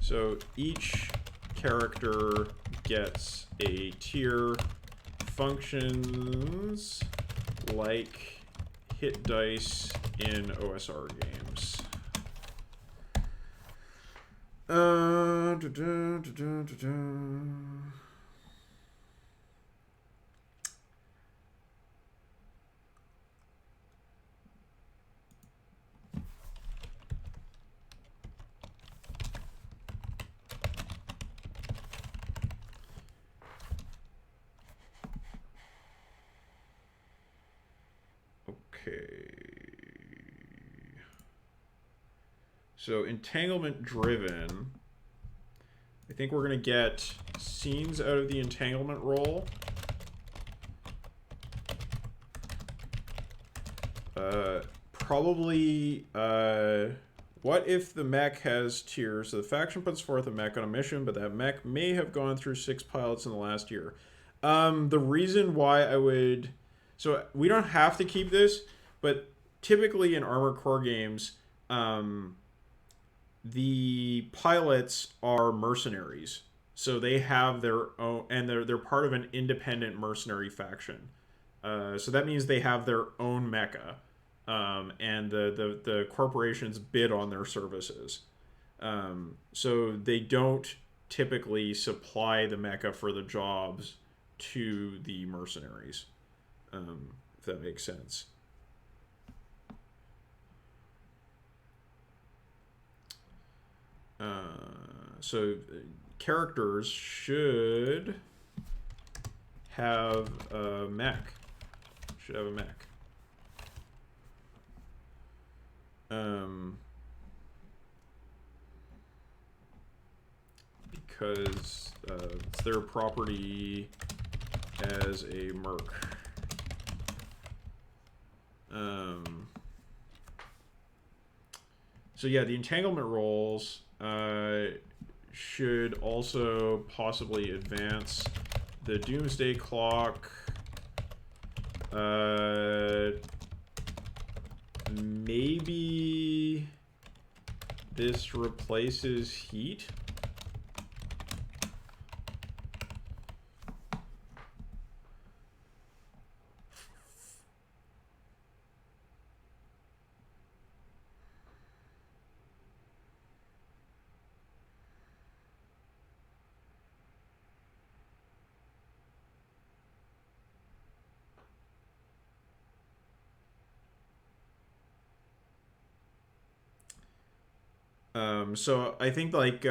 So each character gets a tier. Functions like hit dice in OSR games. Okay. So entanglement driven. I think we're going to get scenes out of the entanglement role. Probably, what if the mech has tiers? So the faction puts forth a mech on a mission, but that mech may have gone through 6 pilots in the last year. The reason why I would... So we don't have to keep this, but typically in Armored Core games, the pilots are mercenaries. So they have their own... And they're part of an independent mercenary faction. So that means they have their own mecha. And the corporations bid on their services. So they don't typically supply the mecha for the jobs to the mercenaries, if that makes sense. So characters should have a mech. Should have a mech. Because it's their property as a merc. So yeah, the entanglement roles should also possibly advance the doomsday clock. Maybe this replaces heat. So I think like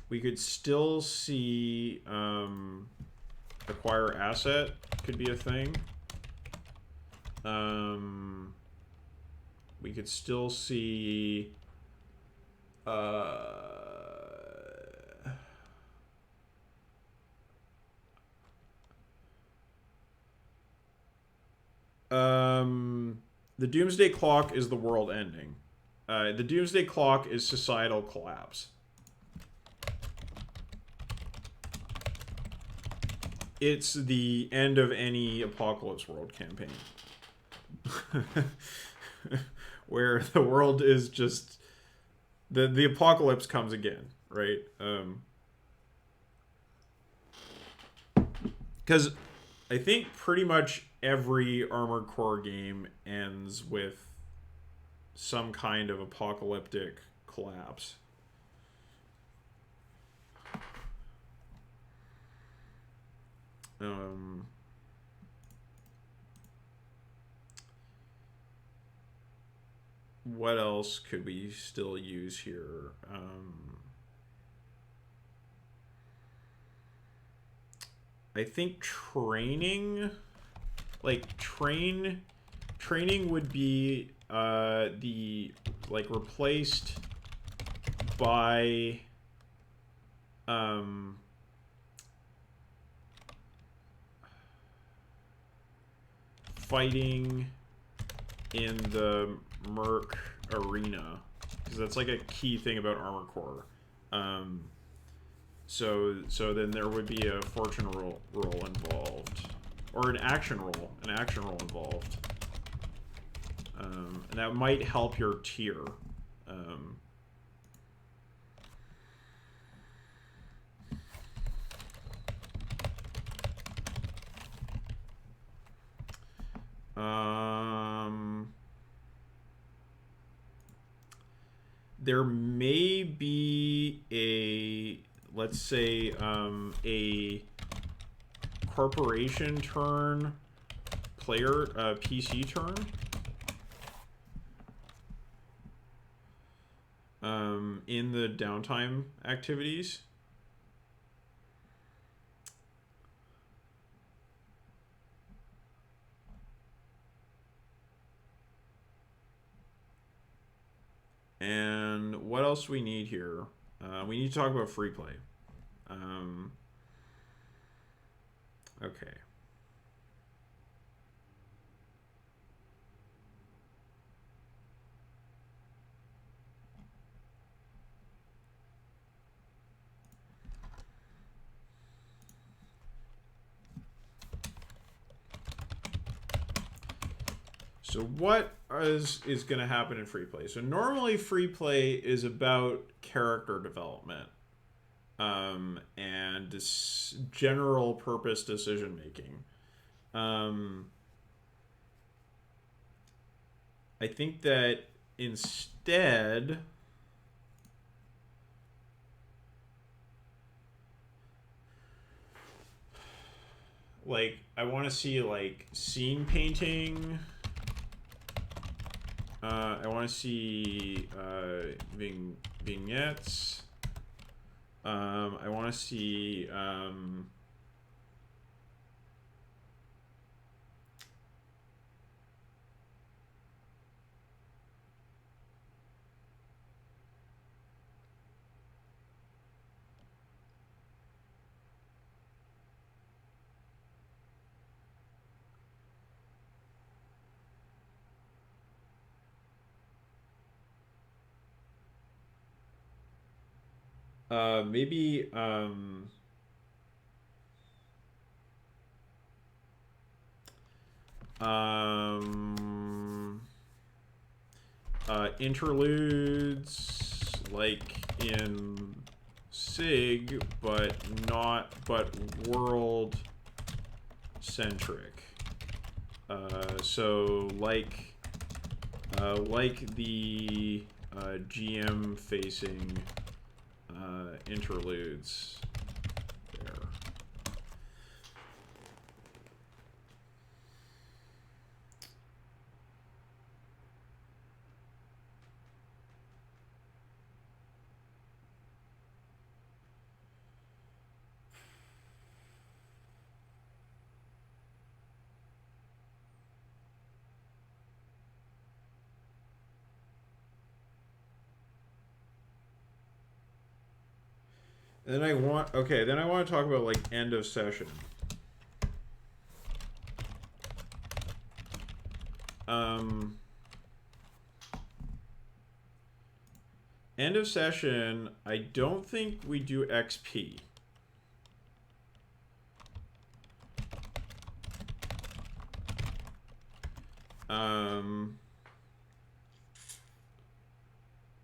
we could still see acquire asset could be a thing. We could still see the Doomsday Clock is the world ending. The Doomsday Clock is societal collapse. It's the end of any Apocalypse World campaign. Where the world is just... The apocalypse comes again, right? Because I think pretty much every Armored Core game ends with some kind of apocalyptic collapse. What else could we still use here? I think training, like training would be replaced by fighting in the Merc arena, because that's like a key thing about Armored Core. So then there would be a fortune roll involved, or an action roll involved, and that might help your tier. There may be a, let's say, a corporation turn, player PC turn. In the downtime activities. And what else do we need here? We need to talk about free play. Okay. So what is going to happen in free play? So normally free play is about character development and general purpose decision making. I think that instead, like, I want to see like scene painting. I want to see vignettes. I want to see maybe interludes like in SIG, but world centric. So like the GM facing interludes there. And then I want to talk about like end of session. End of session, I don't think we do XP.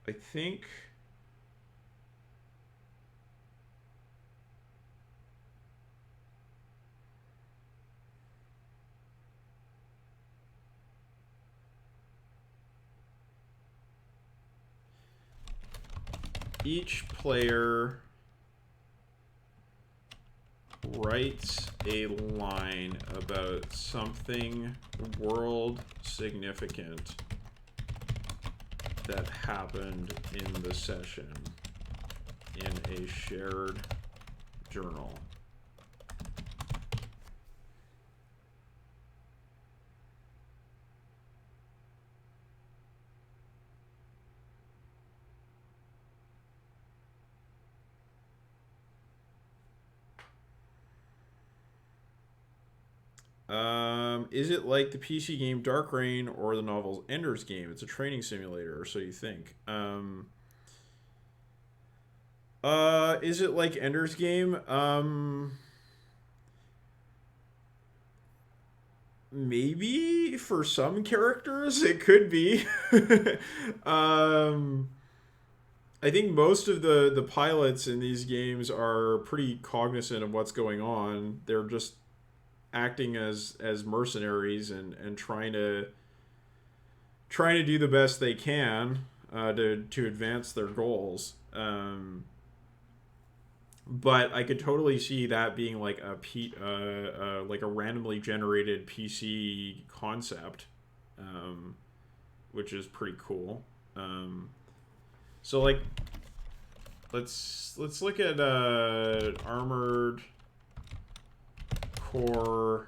I think each player writes a line about something world significant that happened in the session in a shared journal. Is it like the PC game Dark Reign or the novel Ender's Game? It's a training simulator, or so you think. Is it like Ender's Game? Maybe for some characters it could be. I think most of the pilots in these games are pretty cognizant of what's going on. They're just acting as mercenaries and trying to do the best they can to advance their goals. But I could totally see that being like like a randomly generated PC concept, which is pretty cool. So like, let's look at Armored Core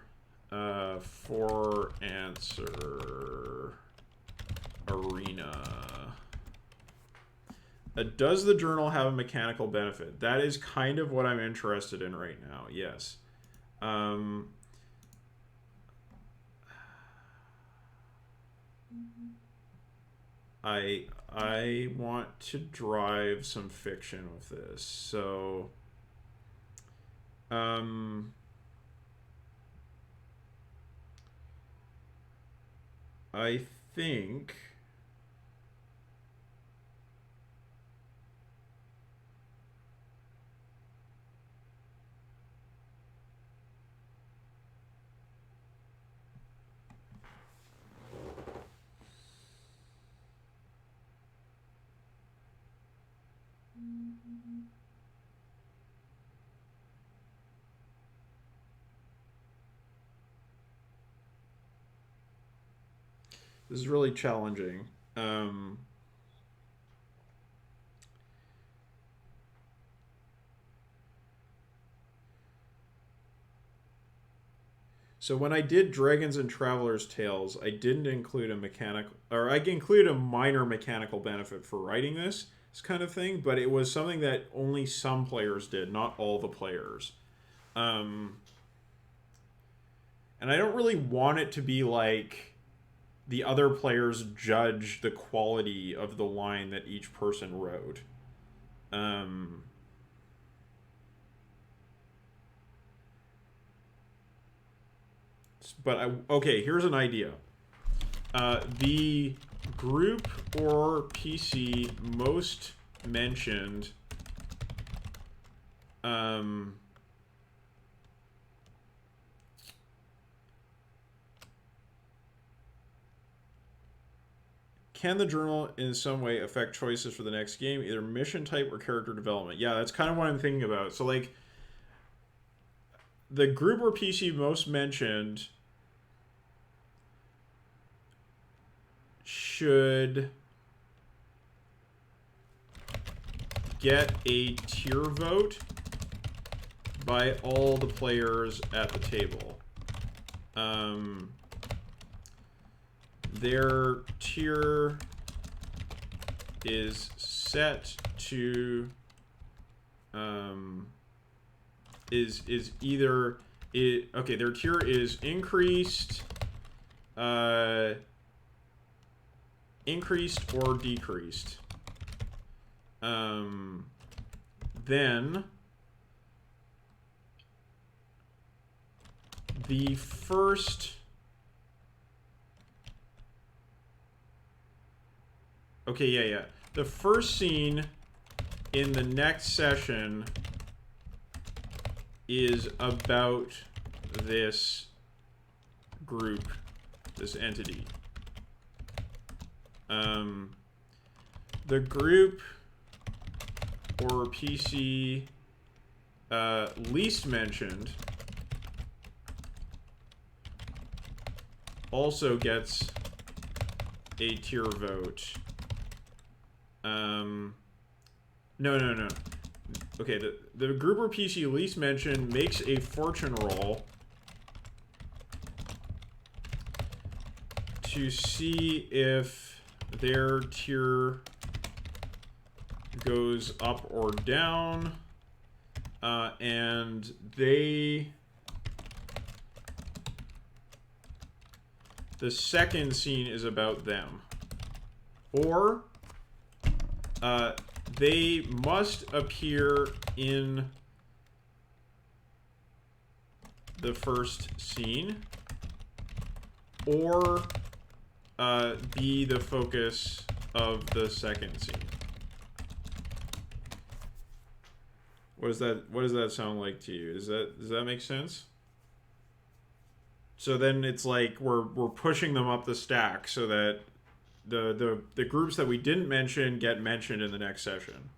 4 answer arena. Does the journal have a mechanical benefit? That is kind of what I'm interested in right now. Yes. I want to drive some fiction with this. So I think this is really challenging. So when I did Dragons and Travelers Tales, I didn't include a mechanical, or I included a minor mechanical benefit for writing this kind of thing, but it was something that only some players did, not all the players. And I don't really want it to be like the other players judge the quality of the line that each person wrote. Okay, here's an idea. The group or PC most mentioned can the journal in some way affect choices for the next game, either mission type or character development? Yeah, that's kind of what I'm thinking about. So like the group or PC most mentioned should get a tier vote by all the players at the table. Their tier is set to is either okay, their tier is increased, increased or decreased. Then the first, okay, yeah. The first scene in the next session is about this group, this entity. The group or PC least mentioned also gets a tier vote. No. Okay, the group or PC least mentioned makes a fortune roll to see if their tier goes up or down, and the second scene is about them, or they must appear in the first scene, or be the focus of the second scene. What does that sound like to you? Does that make sense? So then it's like we're pushing them up the stack so that the groups that we didn't mention get mentioned in the next session.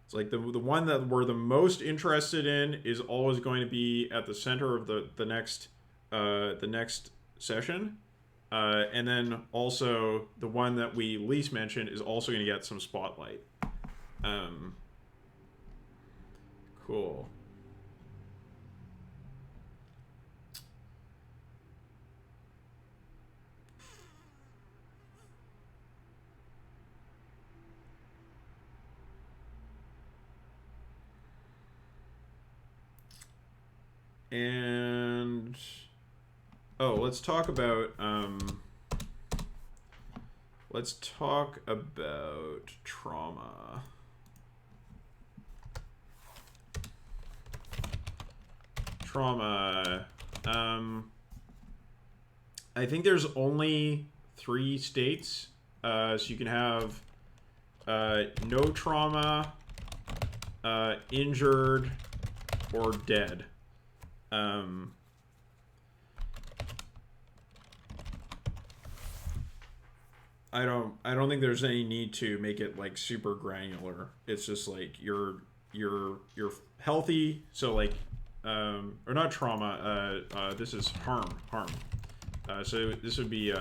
It's like the one that we're the most interested in is always going to be at the center of the next session, and then also the one that we least mentioned is also going to get some spotlight. Cool. And let's talk about trauma. I think there's only 3 states, so you can have no trauma, injured, or dead. I don't think there's any need to make it like super granular. It's just like you're healthy, so like or not trauma. This is harm. So this would be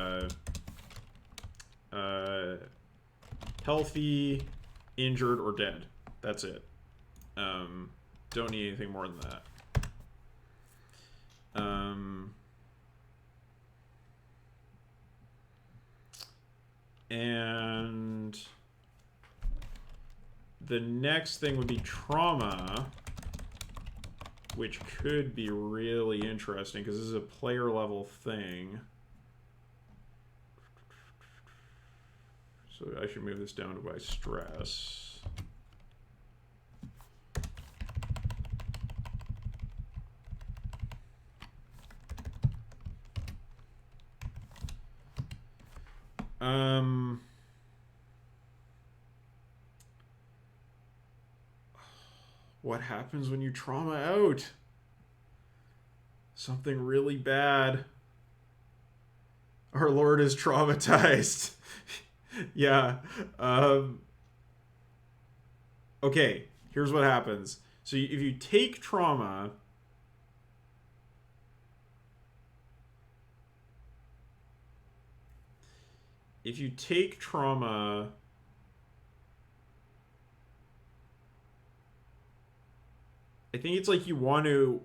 healthy, injured, or dead. That's it. Don't need anything more than that. And the next thing would be trauma, which could be really interesting because this is a player level thing. So I should move this down to by stress. What happens when you trauma out? Something really bad. Our Lord is traumatized. Yeah. Okay, here's what happens. So if you take trauma, I think it's like you want to...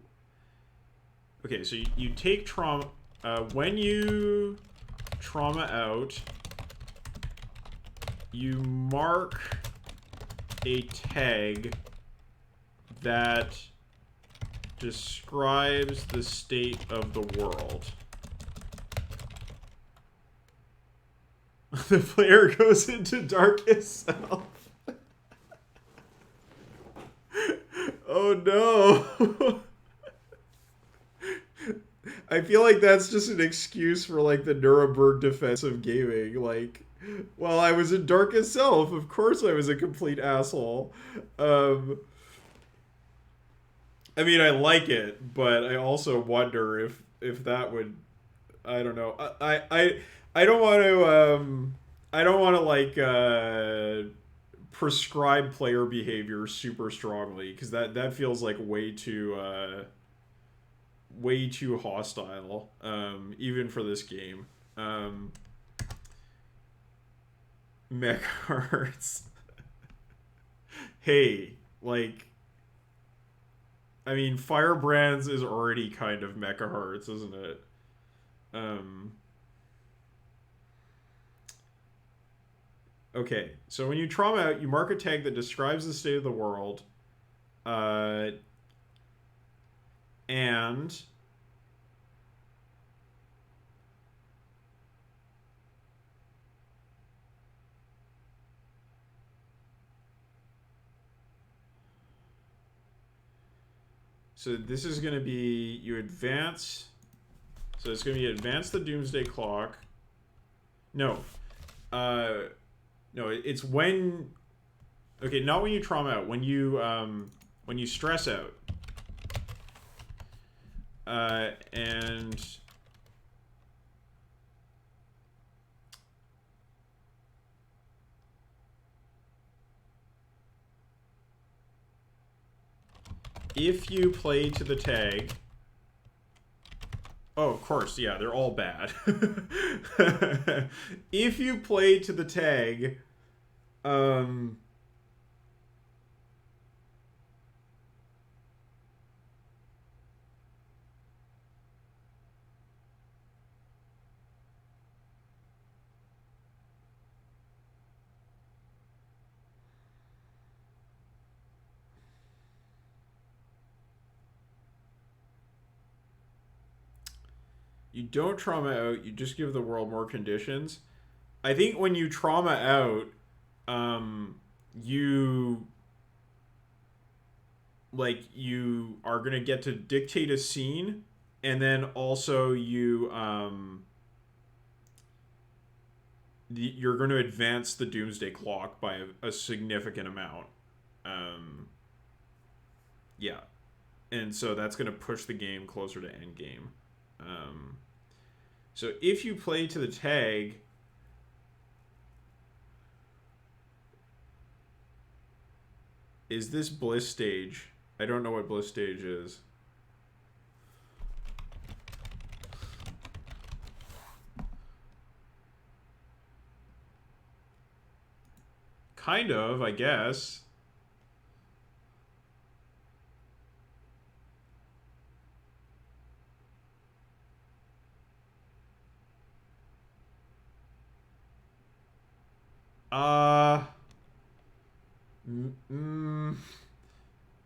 Okay, so you take trauma... when you trauma out, you mark a tag that describes the state of the world. The player goes into darkest self. Oh no. I feel like that's just an excuse for like the Nuremberg defense of gaming. Like, well, I was in darkest self. Of course I was a complete asshole. I mean, I like it, but I also wonder if that would, I don't know. I don't want to I don't want to like prescribe player behavior super strongly, because that feels like way too hostile, even for this game. Mech hearts. Hey, like, I mean, Firebrands is already kind of Mecha Hearts, isn't it? Okay, so when you trauma out, you mark a tag that describes the state of the world, and so this is going to be, you advance, so it's going to be advance the Doomsday Clock. No. No, it's when, okay, not when you trauma out, when you stress out. And if you play to the tag, oh, of course, yeah, they're all bad. If you play to the tag, you don't trauma out, you just give the world more conditions. I think when you trauma out, you like, you are going to get to dictate a scene, and then also you're going to advance the Doomsday Clock by a significant amount. Yeah. And so that's going to push the game closer to endgame. So if you play to the tag, is this Bliss stage? I don't know what Bliss stage is. Kind of, I guess.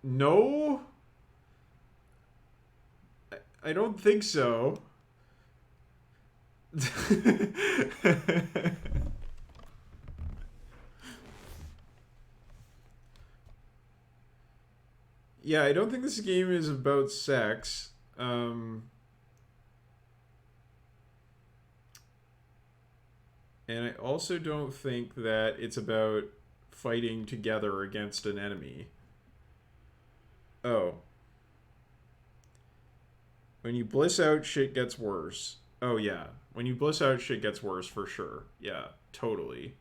No? I don't think so. Yeah, I don't think this game is about sex. And I also don't think that it's about fighting together against an enemy. Oh. When you bliss out, shit gets worse. Oh, yeah. When you bliss out, shit gets worse for sure. Yeah, totally.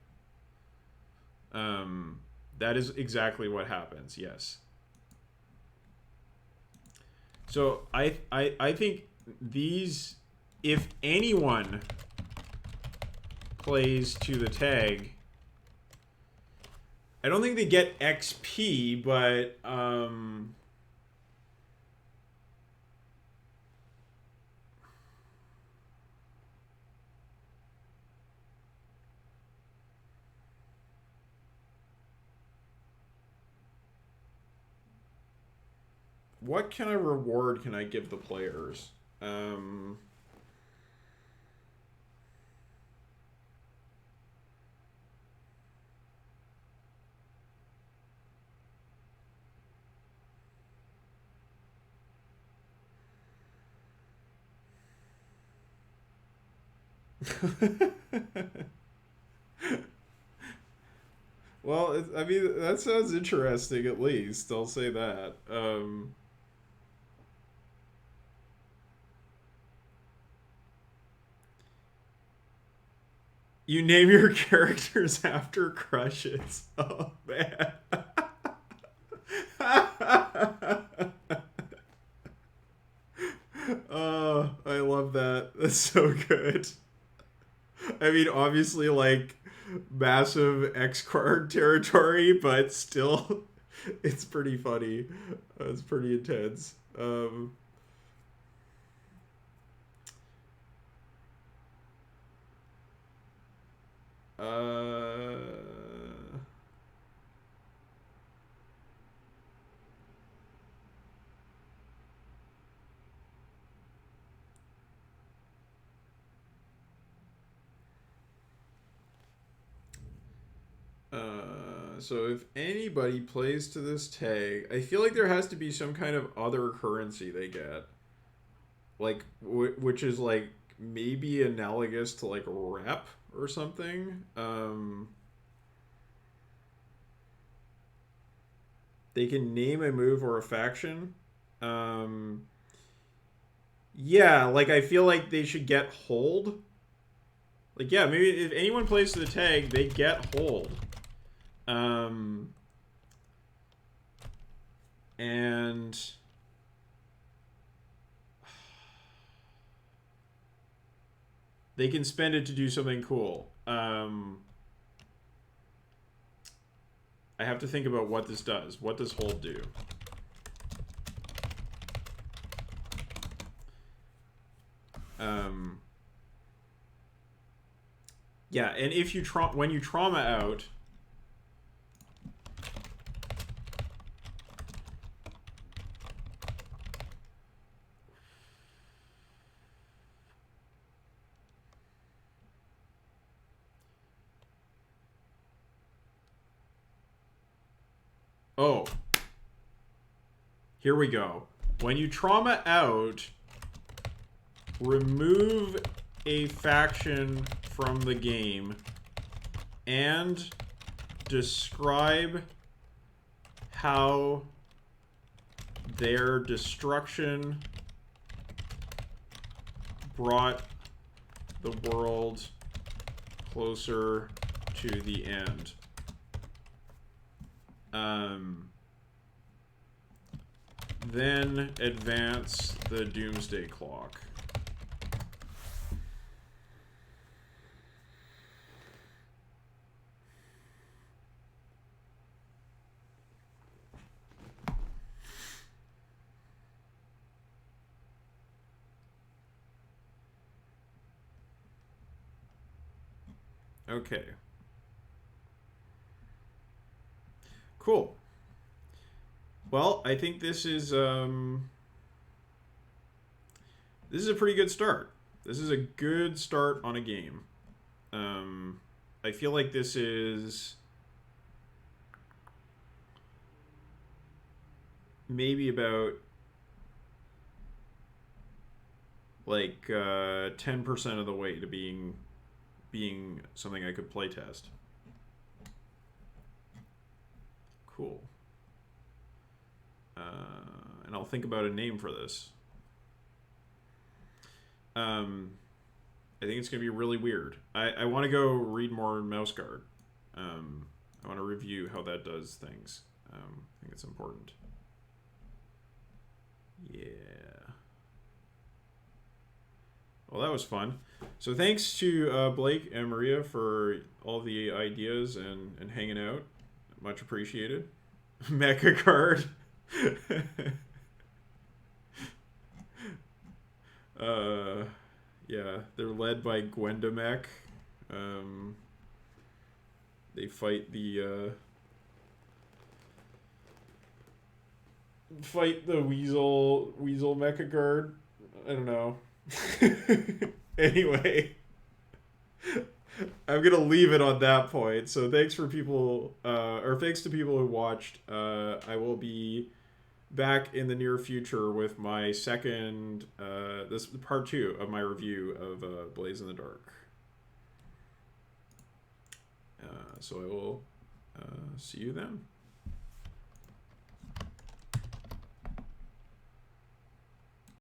That is exactly what happens, yes. So I think these, if anyone plays to the tag, I don't think they get XP, but what kind of reward can I give the players? Well, I mean, that sounds interesting at least. I'll say that. You name your characters after crushes. Oh, man. Oh, I love that. That's so good. I mean, obviously, like, massive X card territory, but still, it's pretty funny. It's pretty intense. Uh, so if anybody plays to this tag, I feel like there has to be some kind of other currency they get, like which is like maybe analogous to like rep or something. They can name a move or a faction. Um, yeah, like I feel like they should get hold. Like yeah, maybe if anyone plays to the tag, they get hold. Um, and they can spend it to do something cool. I have to think about what this does. What does hold do? Yeah, and if you when you trauma out, oh, here we go. When you trauma out, remove a faction from the game and describe how their destruction brought the world closer to the end. Then advance the doomsday clock. Okay. Cool. Well, I think this is a pretty good start. This is a good start on a game. I feel like this is maybe about like 10% of the way to being something I could play test. Cool. And I'll think about a name for this. I think it's going to be really weird. I want to go read more Mouse Guard. I want to review how that does things. I think it's important. Yeah. Well, that was fun. So thanks to Blake and Maria for all the ideas and hanging out. Much appreciated. Mecha card. Yeah, they're led by Gwendamech. They fight the fight the weasel mecha guard. I don't know. Anyway, I'm gonna leave it on that point. So thanks for people, or thanks to people who watched. I will be back in the near future with my second, this part 2 of my review of Blaze in the Dark. So I will see you then.